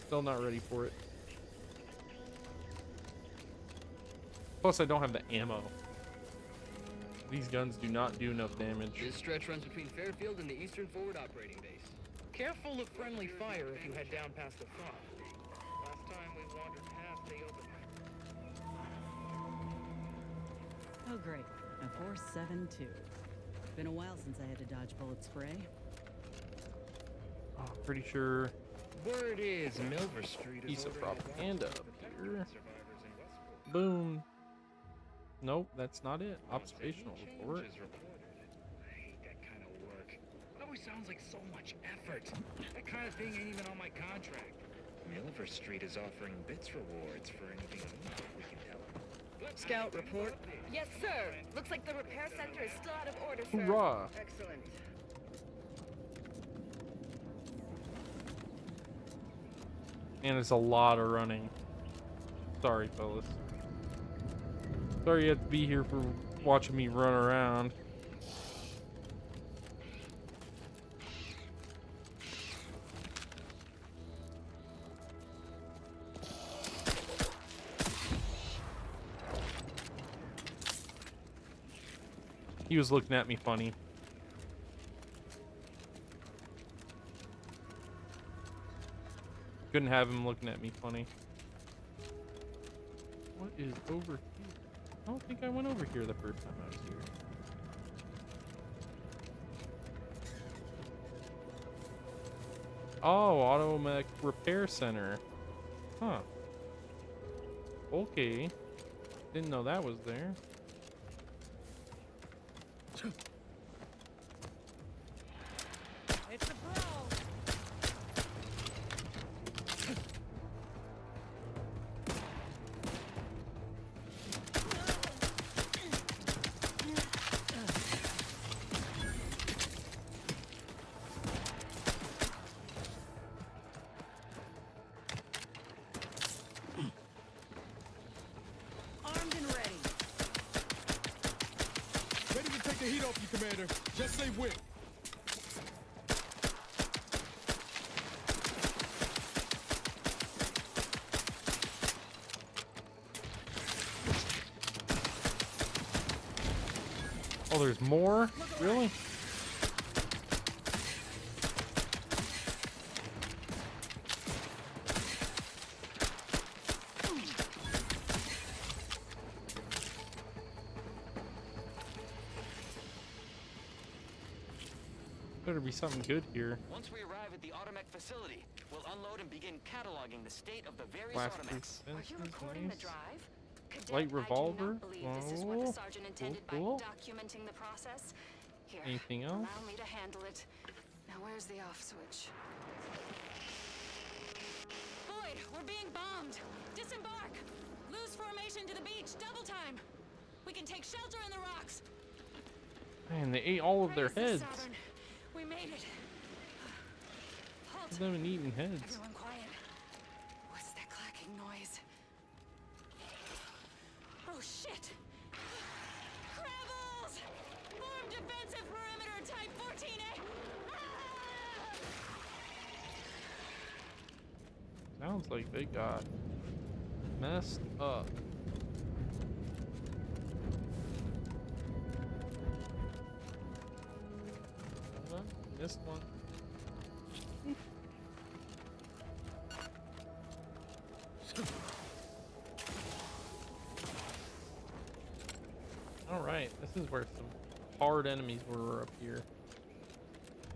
Still not ready for it. Plus, I don't have the ammo. These guns do not do enough damage. This stretch runs between Fairfield and the Eastern Forward Operating Base. Careful of friendly fire if you head down past the farm. Last time we wandered past, they opened. Oh, great. A 4.72. Been a while since I had to dodge bullet spray. Oh, pretty sure. Word is Milver Street is Piece of ordering propaganda up evacuation here. survivors in Westport. Boom. Nope, that's not it. Observational report. Changes reported. I hate that kind of work. It always sounds like so much effort. That kind of thing ain't even on my contract. Milver Street is offering bits rewards for anything we can tell them. Scout report. Yes, sir. Looks like the repair center is still out of order, sir. Hoorah. Excellent. And it's a lot of running. Sorry, fellas. Sorry you have to be here for watching me run around. He was looking at me funny. Couldn't have him looking at me funny. What is over here? I don't think I went over here the first time I was here. Oh, Automech Repair Center. Huh. Okay. Didn't know that was there. It's a pro. Armed and ready. Ready to take the heat off you, Commander. Just say when. Oh, there's more? Really? Better be something good here. Once we arrive at the Automech facility, we'll unload and begin cataloging the state of the various Blast Automechs. proof Are you recording the drive? Cadet, Light revolver? I do not believe this is what the Oh, sergeant cool, intended cool. by documenting the process. Here, Anything else? allow me to handle it. Now where's the off switch? Boyd, we're being bombed. Disembark. Lose formation to the beach. Double time. We can take shelter in the rocks. Man, they ate all of their Praise heads. the Sovereign. We made it. Halt. Them and eating heads. Everyone quiet. What's that clacking noise? Oh shit! Rebels! Form defensive perimeter type 14A! Sounds like they got messed up. Hold on, missed one. All right, this is where some hard enemies were up here.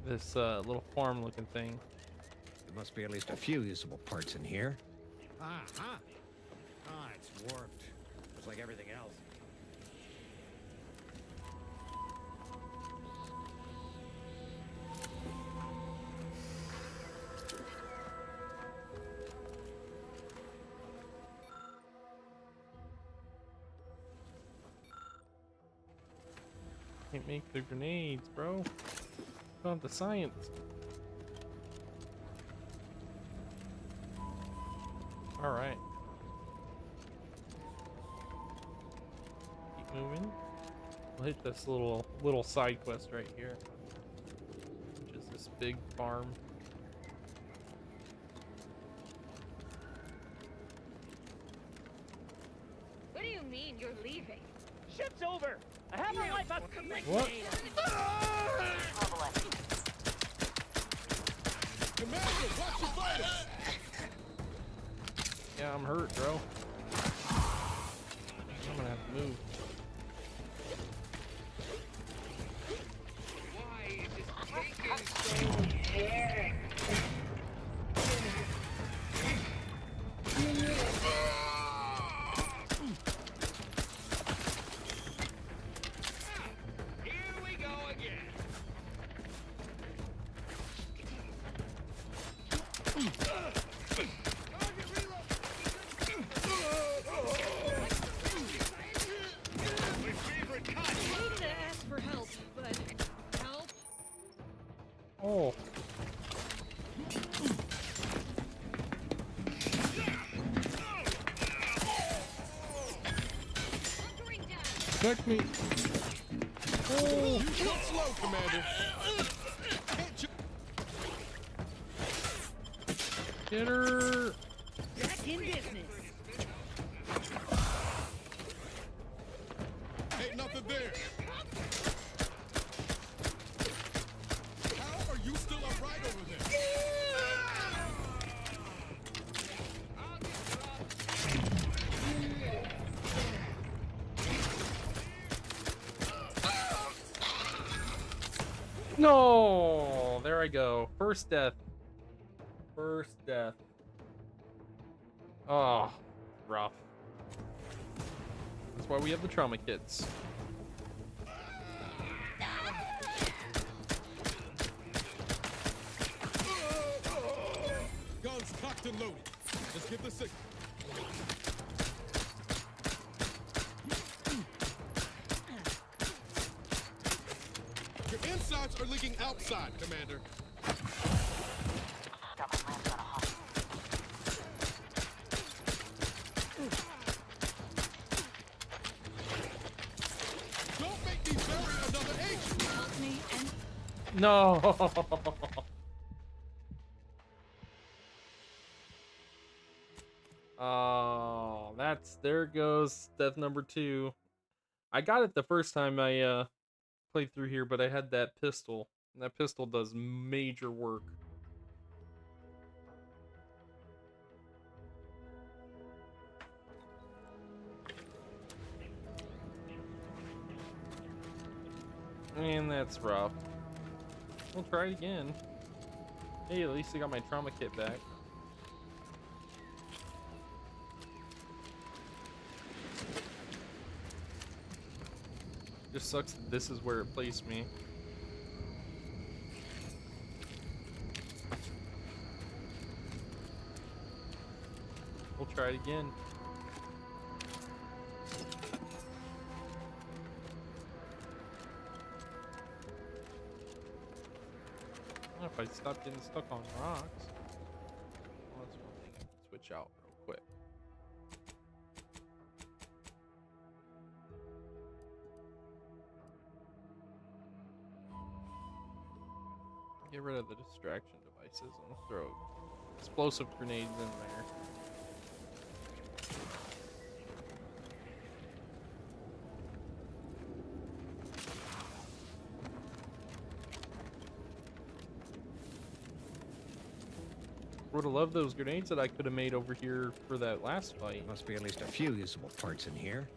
This little farm-looking thing. There must be at least a few usable parts in here. Uh-huh. Ah, it's warped. Just like everything else. Can't make the grenades, bro. Don't have the science. Alright. Keep moving. We'll hit this little side quest right here. Which is this big farm. What do you mean you're leaving? Ship's over. I have my life out. What? Commander, watch your fighters! Yeah, I'm hurt, bro. I'm gonna have to move. Why is this taking so long? Here we go again. I hated to ask for help, but help? Oh. Protect me. Oh. You go slow, Commander. Get her. Back in business. Ain't nothing there. How are you still upright over there? No. There I go. First death. First death. Oh, rough. That's why we have the trauma kits. Guns cocked and loaded. Let's get the signal. Your insides are leaking outside, Commander. Don't make me bury another agent. Help me and No. Oh, there goes death number 2. I got it the first time I played through here, but I had that pistol. And that pistol does major work. And that's rough. We'll try it again. Hey, at least I got my trauma kit back. Just sucks that this is where it placed me. We'll try it again. If I stop getting stuck on rocks. Well, that's one thing I can switch out real quick. Get rid of the distraction devices and throw explosive grenades in there. Would have loved those grenades that I could have made over here for that last fight. Must be at least a few usable parts in here.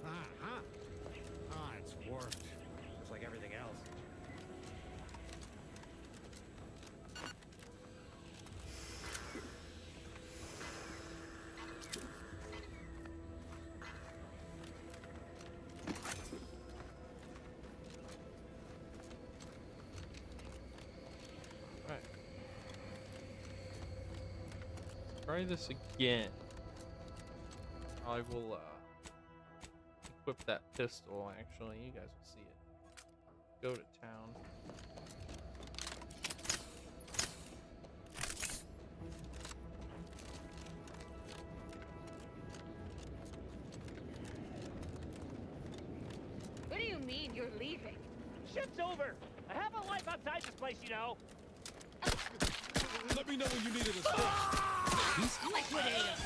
Uh-huh. Ah, it's warped. Just like everything else. Try this again. I will equip that pistol. Actually, you guys will see it. Go to town. What do you mean you're leaving? Shit's over. I have a life outside this place, you know. Let me know when you needed a stretch. Liquidate him.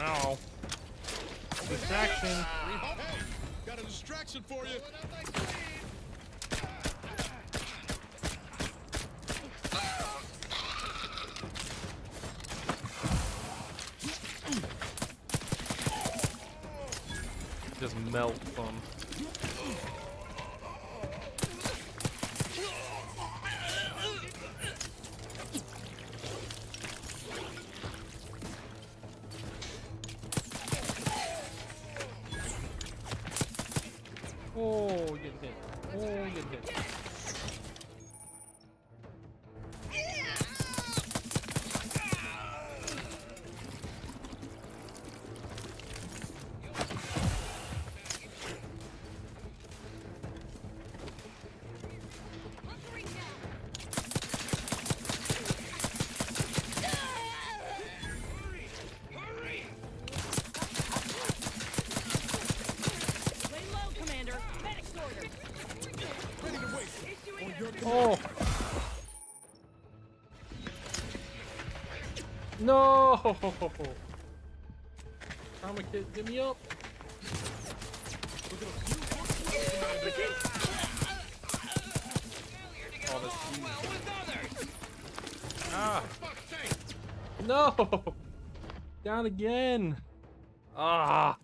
Ow. Distraction. Hey, got a distraction for you. Just melt them. Oh, getting hit. Oh, getting hit. Oh! No! Trauma kid, get me up! Oh, that's huge. Ah! No! Down again! Ah!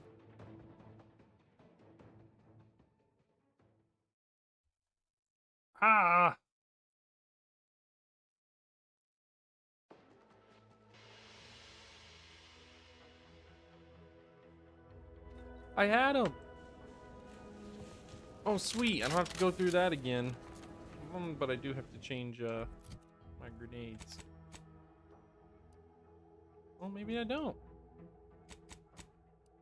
Ah! I had him! Oh, sweet. I don't have to go through that again. But I do have to change my grenades. Well, maybe I don't.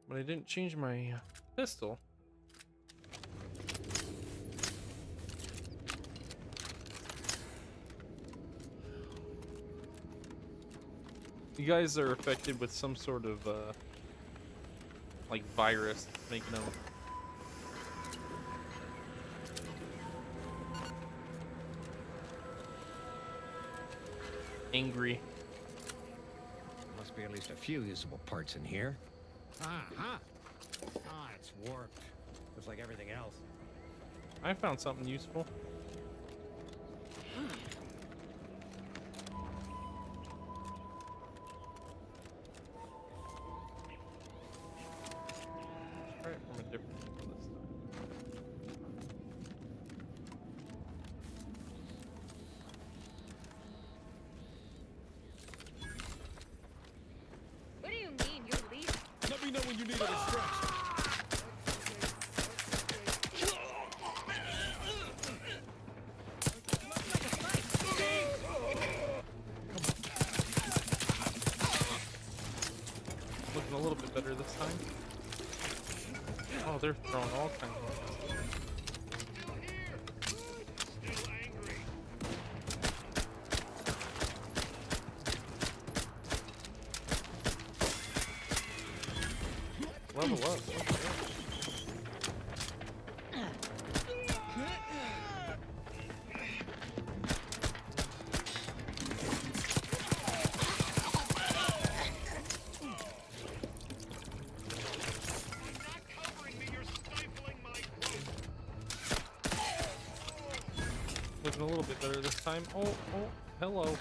But I didn't change my pistol. You guys are affected with some sort of like virus making them angry. Must be at least a few usable parts in here. Ah, it's warped. Just like everything else. I found something useful. Try it from a different angle this time. What do you mean you're leaving? Let me know when you needed a stretch. Looking a little bit better this time. Oh, they're throwing all kinds of things. Level up. Looking a little bit better this time. Oh, hello.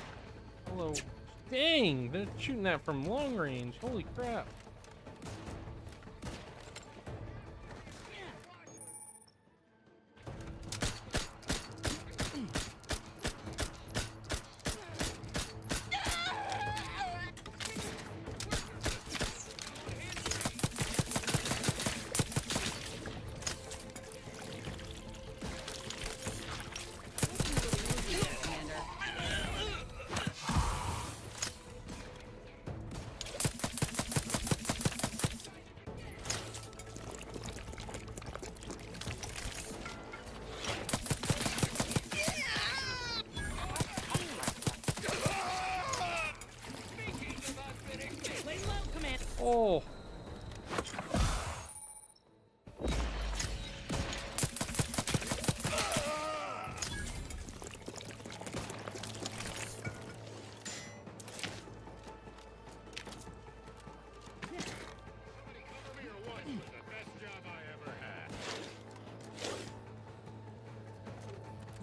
Hello. Dang, they're shooting that from long range. Holy crap.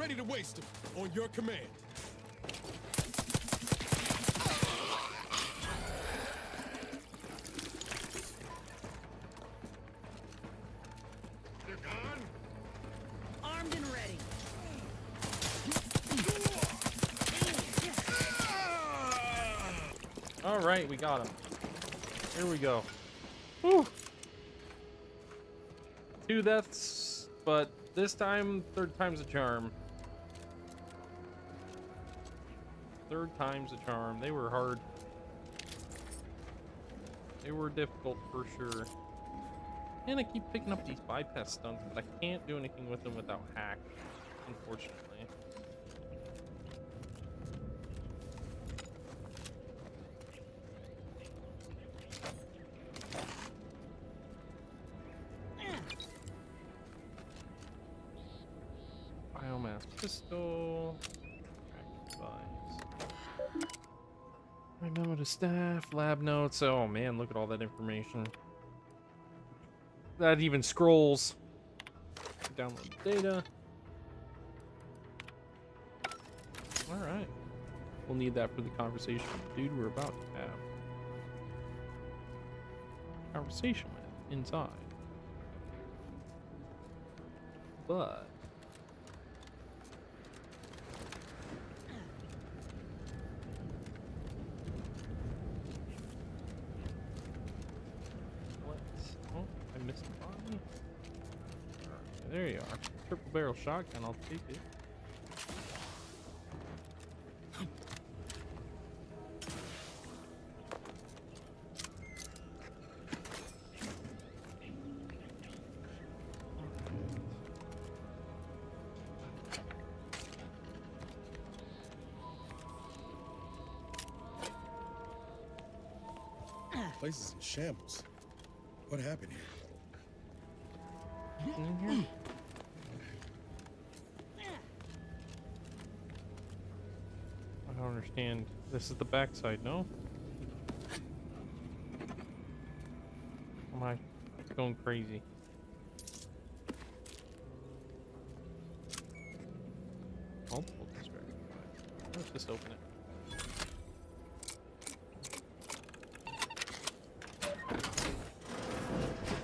Ready to waste them. On your command. They're gone? Armed and ready. All right, we got him. Here we go. Whew. 2 deaths, but this time, 3rd time's a charm. 3rd time's a charm. They were hard. They were difficult for sure. And I keep picking up these bypass stunts, but I can't do anything with them without hack, unfortunately. Biomass pistol. Remember the staff, lab notes. Oh man, look at all that information. That even scrolls. Download the data. Alright. We'll need that for the conversation with the dude we're about to have. Conversation with inside. But I missed the body. Alright, there you are. Triple barrel shotgun, I'll take it. Place is in shambles. What happened here? In here? I don't understand. This is the backside, no? Am I going crazy? Multiple distractions. Let's just open it.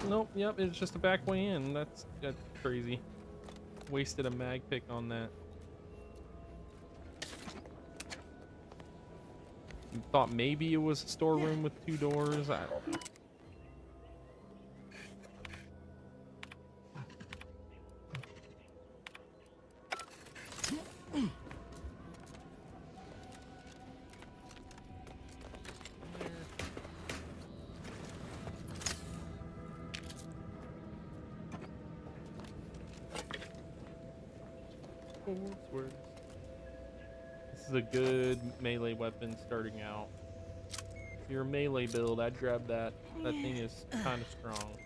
Nope, yep, it's just a back way in. That's crazy. Wasted a mag pick on that. You thought maybe it was a storeroom with 2 doors? I don't know. This is a good melee weapon starting out. If you're a melee build, I'd grab that. That thing is kind of strong.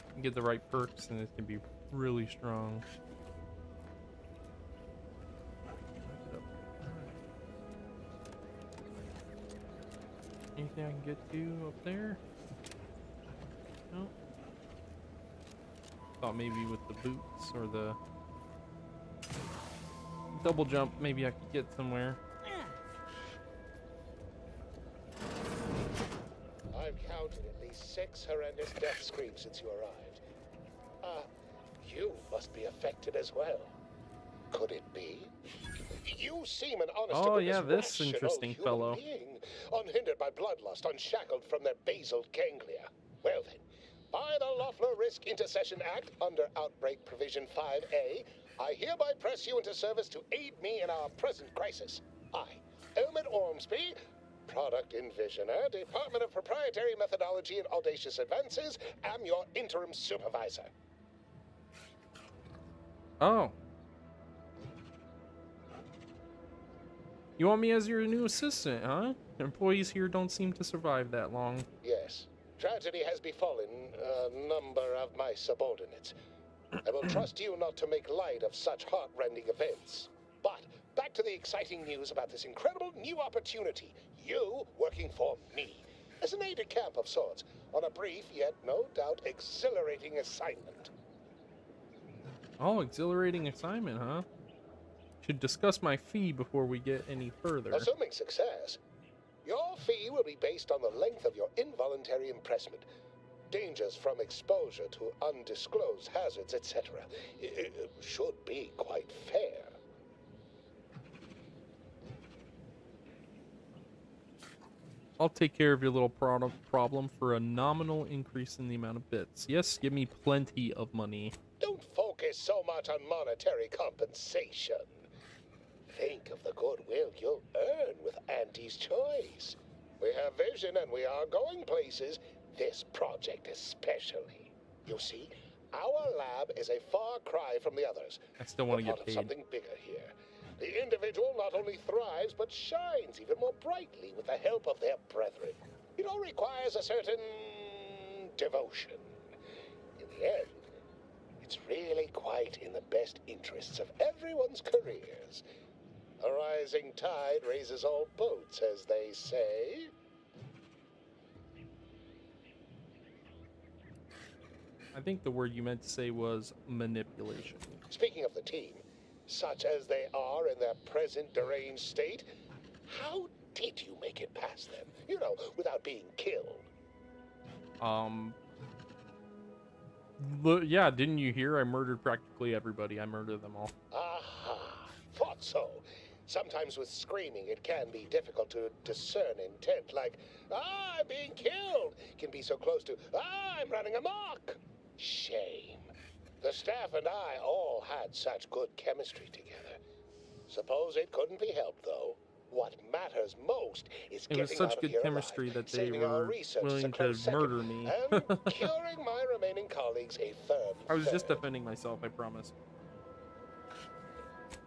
You can get the right perks and it can be really strong. Anything I can get to up there? No. Thought maybe with the boots or the double jump, maybe I could get somewhere. I've counted at least 6 horrendous death screams since you arrived. You must be affected as well. Could it be? You seem an honest Oh yeah, this rational interesting human fellow. being, unhindered by bloodlust, unshackled from their basal ganglia. Well then, by the Loeffler Risk Intercession Act, under Outbreak Provision 5A, I hereby press you into service to aid me in our present crisis. I, Omid Ormsby, Product Envisioner, Department of Proprietary Methodology and Audacious Advances, am your interim supervisor. Oh. You want me as your new assistant, huh? Employees here don't seem to survive that long. Yes. Tragedy has befallen a number of my subordinates. I will trust you not to make light of such heart-rending events. But back to the exciting news about this incredible new opportunity. You working for me, as an aide-de-camp of sorts, on a brief yet no doubt exhilarating assignment. Oh, exhilarating assignment, huh? Should discuss my fee before we get any further. Assuming success, your fee will be based on the length of your involuntary impressment, dangers from exposure to undisclosed hazards, etc. It should be quite fair. I'll take care of your little problem for a nominal increase in the amount of bits. Yes, give me plenty of money. Don't focus so much on monetary compensation. Think of the goodwill you'll earn with Auntie's choice. We have vision and we are going places, this project especially. You see, our lab is a far cry from the others. I still want to We're get part of paid. something bigger here. The individual not only thrives, but shines even more brightly with the help of their brethren. It all requires a certain devotion. In the end, it's really quite in the best interests of everyone's careers. A rising tide raises all boats, as they say. I think the word you meant to say was manipulation. Speaking of the team, such as they are in their present deranged state, how did you make it past them? You know, without being killed. Yeah, didn't you hear? I murdered practically everybody. I murdered them all. Aha, thought so. Sometimes with screaming, it can be difficult to discern intent, like, I'm being killed, can be so close to, I'm running amok. Shame. The staff and I all had such good chemistry together. Suppose it couldn't be helped, though. What matters most is It was getting such out of good here chemistry alive, that they saving our were research willing a to close second, murder me. and curing my remaining colleagues a firm I was just third. defending myself, I promise.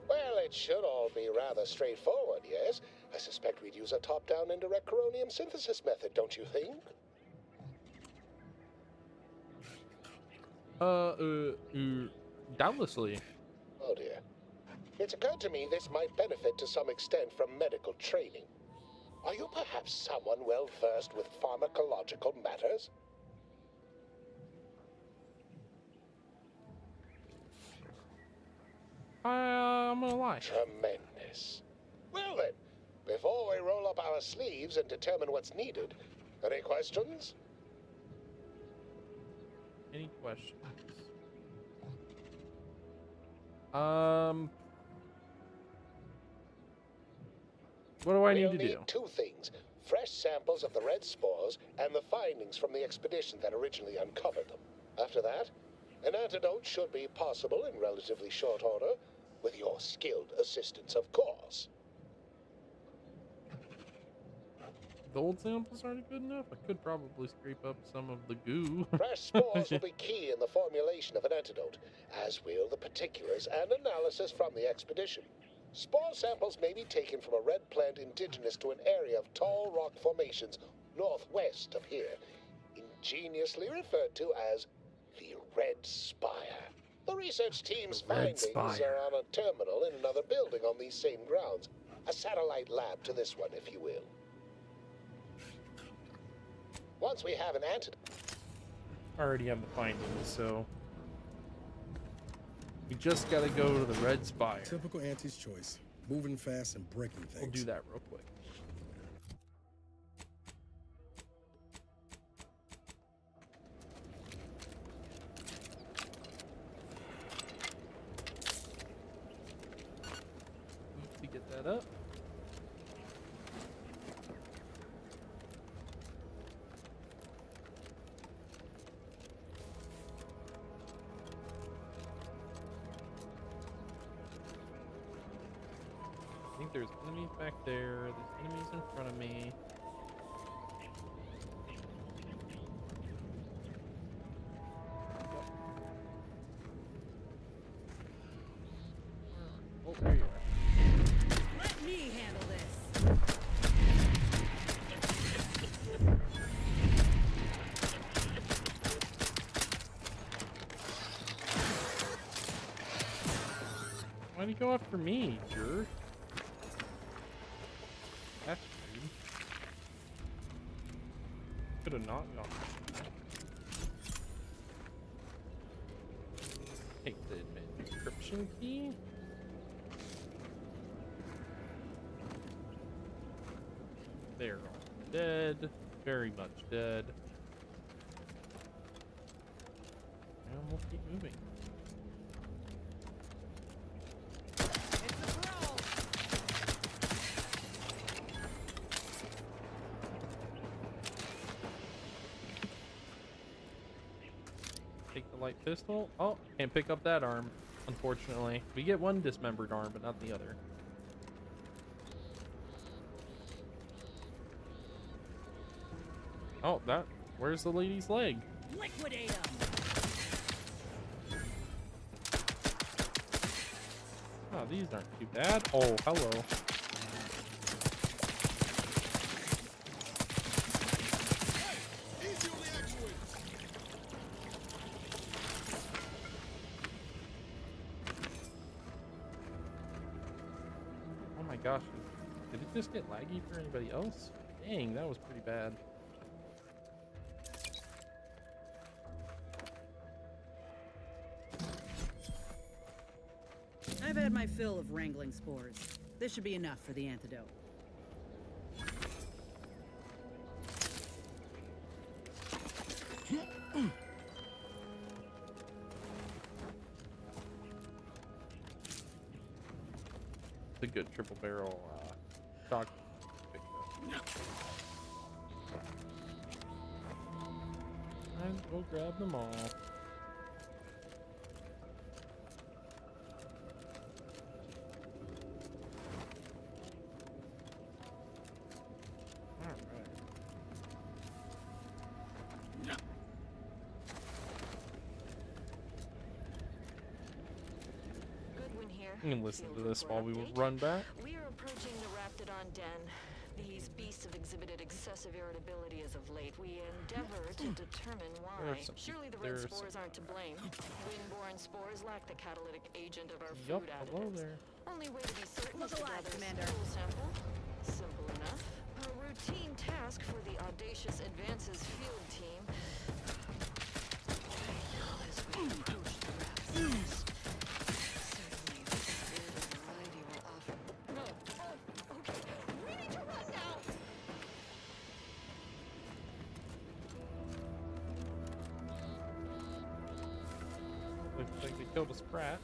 Well, it should all be rather straightforward, yes? I suspect we'd use a top-down indirect coronium synthesis method, don't you think? Doubtlessly. Oh dear. It's occurred to me this might benefit to some extent from medical training. Are you perhaps someone well-versed with pharmacological matters? I'm gonna lie. Tremendous. Well then, before we roll up our sleeves and determine what's needed, any questions? Any questions? What do I need to do? Two things. Fresh samples of the red spores and the findings from the expedition that originally uncovered them. After that, an antidote should be possible in relatively short order, with your skilled assistance, of course. The old samples aren't good enough? I could probably scrape up some of the goo. Fresh spores will be key in the formulation of an antidote, as will the particulars and analysis from the expedition. Spore samples may be taken from a red plant indigenous to an area of tall rock formations northwest of here, ingeniously referred to as the Red Spire. The research team's findings are on a terminal in another building on these same grounds. A satellite lab to this one, if you will. Once we have an antidote... I already have the findings, so... We just gotta go to the Red Spire. Typical Auntie's choice. Moving fast and breaking things. We'll do that real quick. To get that up. I think there's enemies back there. There's enemies in front of me. Oh, there you are. Let me handle this. Why'd you go after me, jerk? That's rude. Could have not gone. Take the encryption key. They're all dead. Very much dead. And we'll keep moving. Take the light pistol. Oh, can't pick up that arm, unfortunately. We get one dismembered arm, but not the other. Oh, where's the lady's leg? Liquidate him! Oh, these aren't too bad. Oh, hello. Oh my gosh. Did it just get laggy for anybody else? Dang, that was pretty bad. I've had my fill of wrangling spores. This should be enough for the antidote. It's a good triple barrel shotgun. And we'll grab them all. You can listen to this while we run back. We are approaching the Raptidon Den. These beasts have exhibited excessive irritability as of late. We endeavor to determine why. Surely the red spores aren't to blame. Windborne spores lack the catalytic agent of our food additives. Only way to be certain is to gather a stool sample. Simple enough. A routine task for the audacious advances field team. As we approach the Raptidon. Looks like they killed a sprat.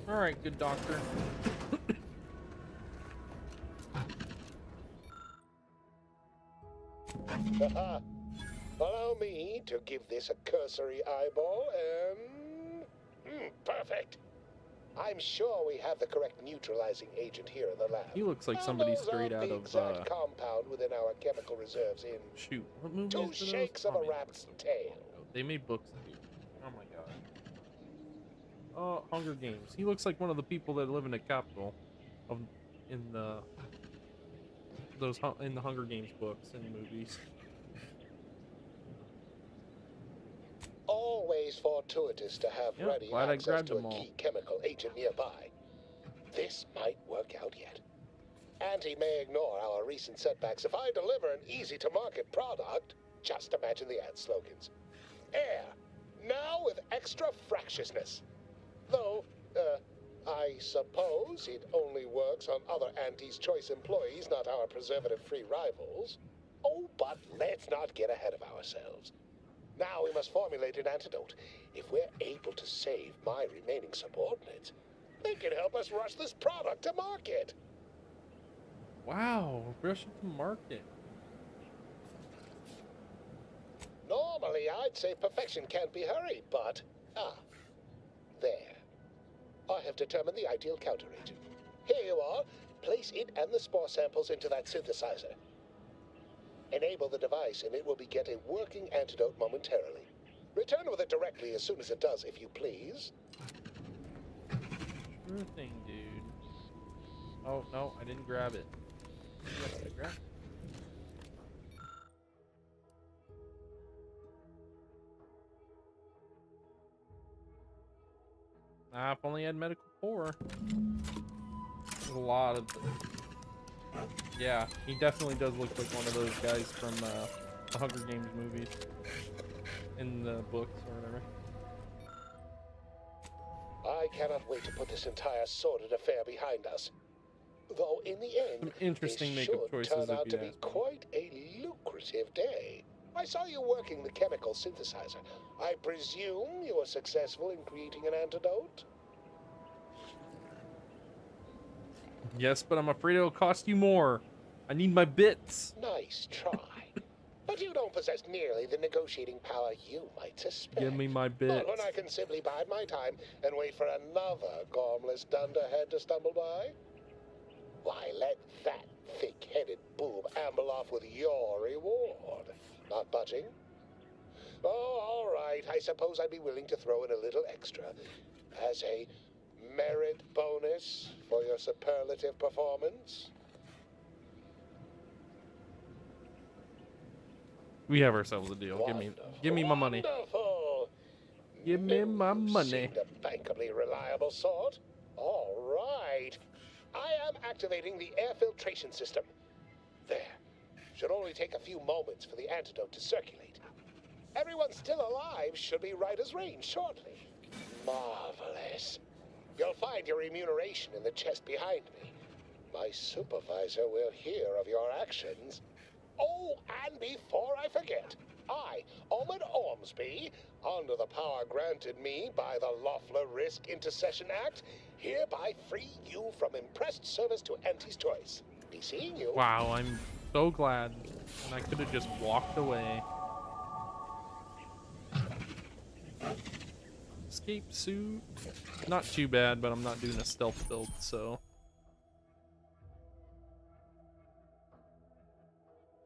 All right, good doctor. Allow me to give this a cursory eyeball and... perfect. I'm sure we have the correct neutralizing agent here in the lab. He looks like somebody straight out of compound within our chemical reserves in... Shoot, what movie Two is this? shakes of a rat's tail. They made books. Oh my god. Oh, Hunger Games. He looks like one of the people that live in the capital, in the Hunger Games books and movies. Always fortuitous to have ready access to a key chemical agent nearby. This might work out yet. Auntie may ignore our recent setbacks if I deliver an easy-to-market product. Just imagine the ad slogans. Air, now with extra fractiousness. Though, I suppose it only works on other Auntie's Choice employees, not our preservative-free rivals. Oh, but let's not get ahead of ourselves. Now we must formulate an antidote. If we're able to save my remaining subordinates, they can help us rush this product to market. Wow, rush it to market. Normally, I'd say perfection can't be hurried, but... there. I have determined the ideal counteragent. Here you are. Place it and the spore samples into that synthesizer. Enable the device and it will begin a working antidote momentarily. Return with it directly as soon as it does, if you please. Sure thing, dude. Oh, no, I didn't grab it. Yes, I grabbed it. I've only had medical 4. There's a lot of... Yeah, he definitely does look like one of those guys from the Hunger Games movies. In the books or whatever. I cannot wait to put this entire sordid affair behind us. Though in the end, Some interesting this makeup should choices turn out if to you'd be ask me. quite a lucrative day. I saw you working the chemical synthesizer. I presume you were successful in creating an antidote? Yes, but I'm afraid it'll cost you more. I need my bits. Nice try. But you don't possess nearly the negotiating power you might suspect. Give me my Not bits. when I can simply bide my time and wait for another gormless dunderhead to stumble by. Why, let that thick-headed boob amble off with your reward. Not budging? Oh, all right. I suppose I'd be willing to throw in a little extra as a merit bonus for your superlative performance. We have ourselves a deal. Give me my money. Wonderful. Give me my money. Seem the bankably reliable sort. All right. I am activating the air filtration system. There. Should only take a few moments for the antidote to circulate. Everyone still alive should be right as rain shortly. Marvelous. You'll find your remuneration in the chest behind me. My supervisor will hear of your actions. Oh, and before I forget, I, Omid Ormsby, under the power granted me by the Loeffler Risk Intercession Act, hereby free you from impressed service to Auntie's Choice. Be seeing you. Wow, I'm so glad. And I could have just walked away. Escape suit. Not too bad, but I'm not doing a stealth build, so.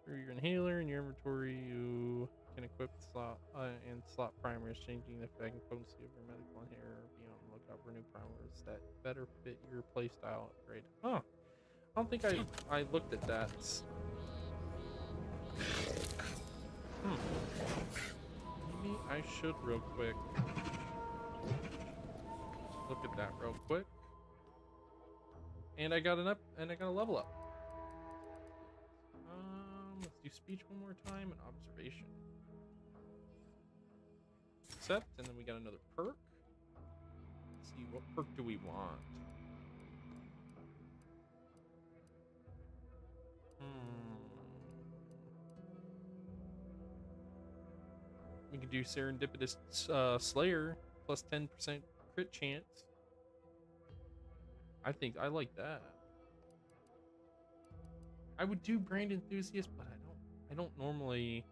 Through your inhaler in your inventory, you can equip slot and slot primers, changing the effect and potency of your medical inhaler. Be on the lookout for new primers that better fit your playstyle upgrade. Huh. I don't think I looked at that. Maybe I should real quick. Look at that real quick. And I got a level up. Let's do speech one more time and observation. Accept, and then we got another perk. Let's see, what perk do we want? We could do Serendipitous Slayer, plus 10% crit chance. I think I like that. I would do brand enthusiast, but I don't normally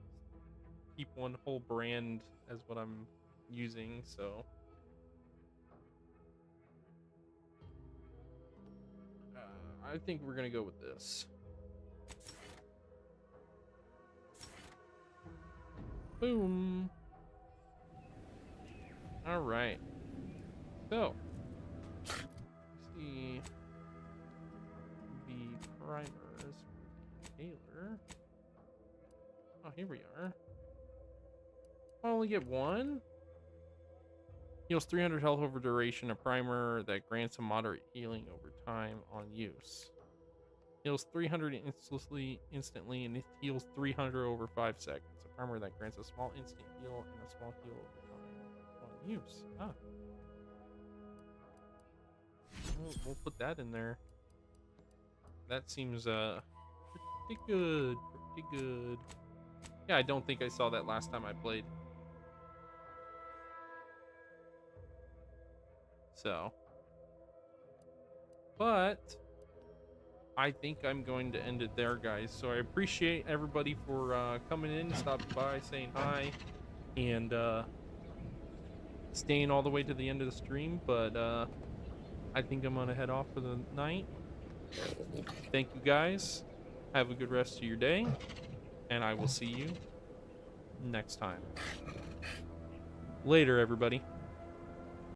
keep one whole brand as what I'm using, so I think we're gonna go with this. Boom. All right. So, let's see the primers. Taylor. Oh, here we are. I only get one. Heals 300 health over duration. A primer that grants a moderate healing over time on use. Heals 300 instantly, and it heals 300 over 5 seconds. A primer that grants a small instant heal and a small heal over time on use. Ah. We'll put that in there. That seems pretty good. Pretty good. Yeah, I don't think I saw that last time I played. So. But I think I'm going to end it there, guys. So I appreciate everybody for coming in, stopping by, saying hi, and staying all the way to the end of the stream. But I think I'm going to head off for the night. Thank you, guys. Have a good rest of your day, and I will see you next time. Later, everybody.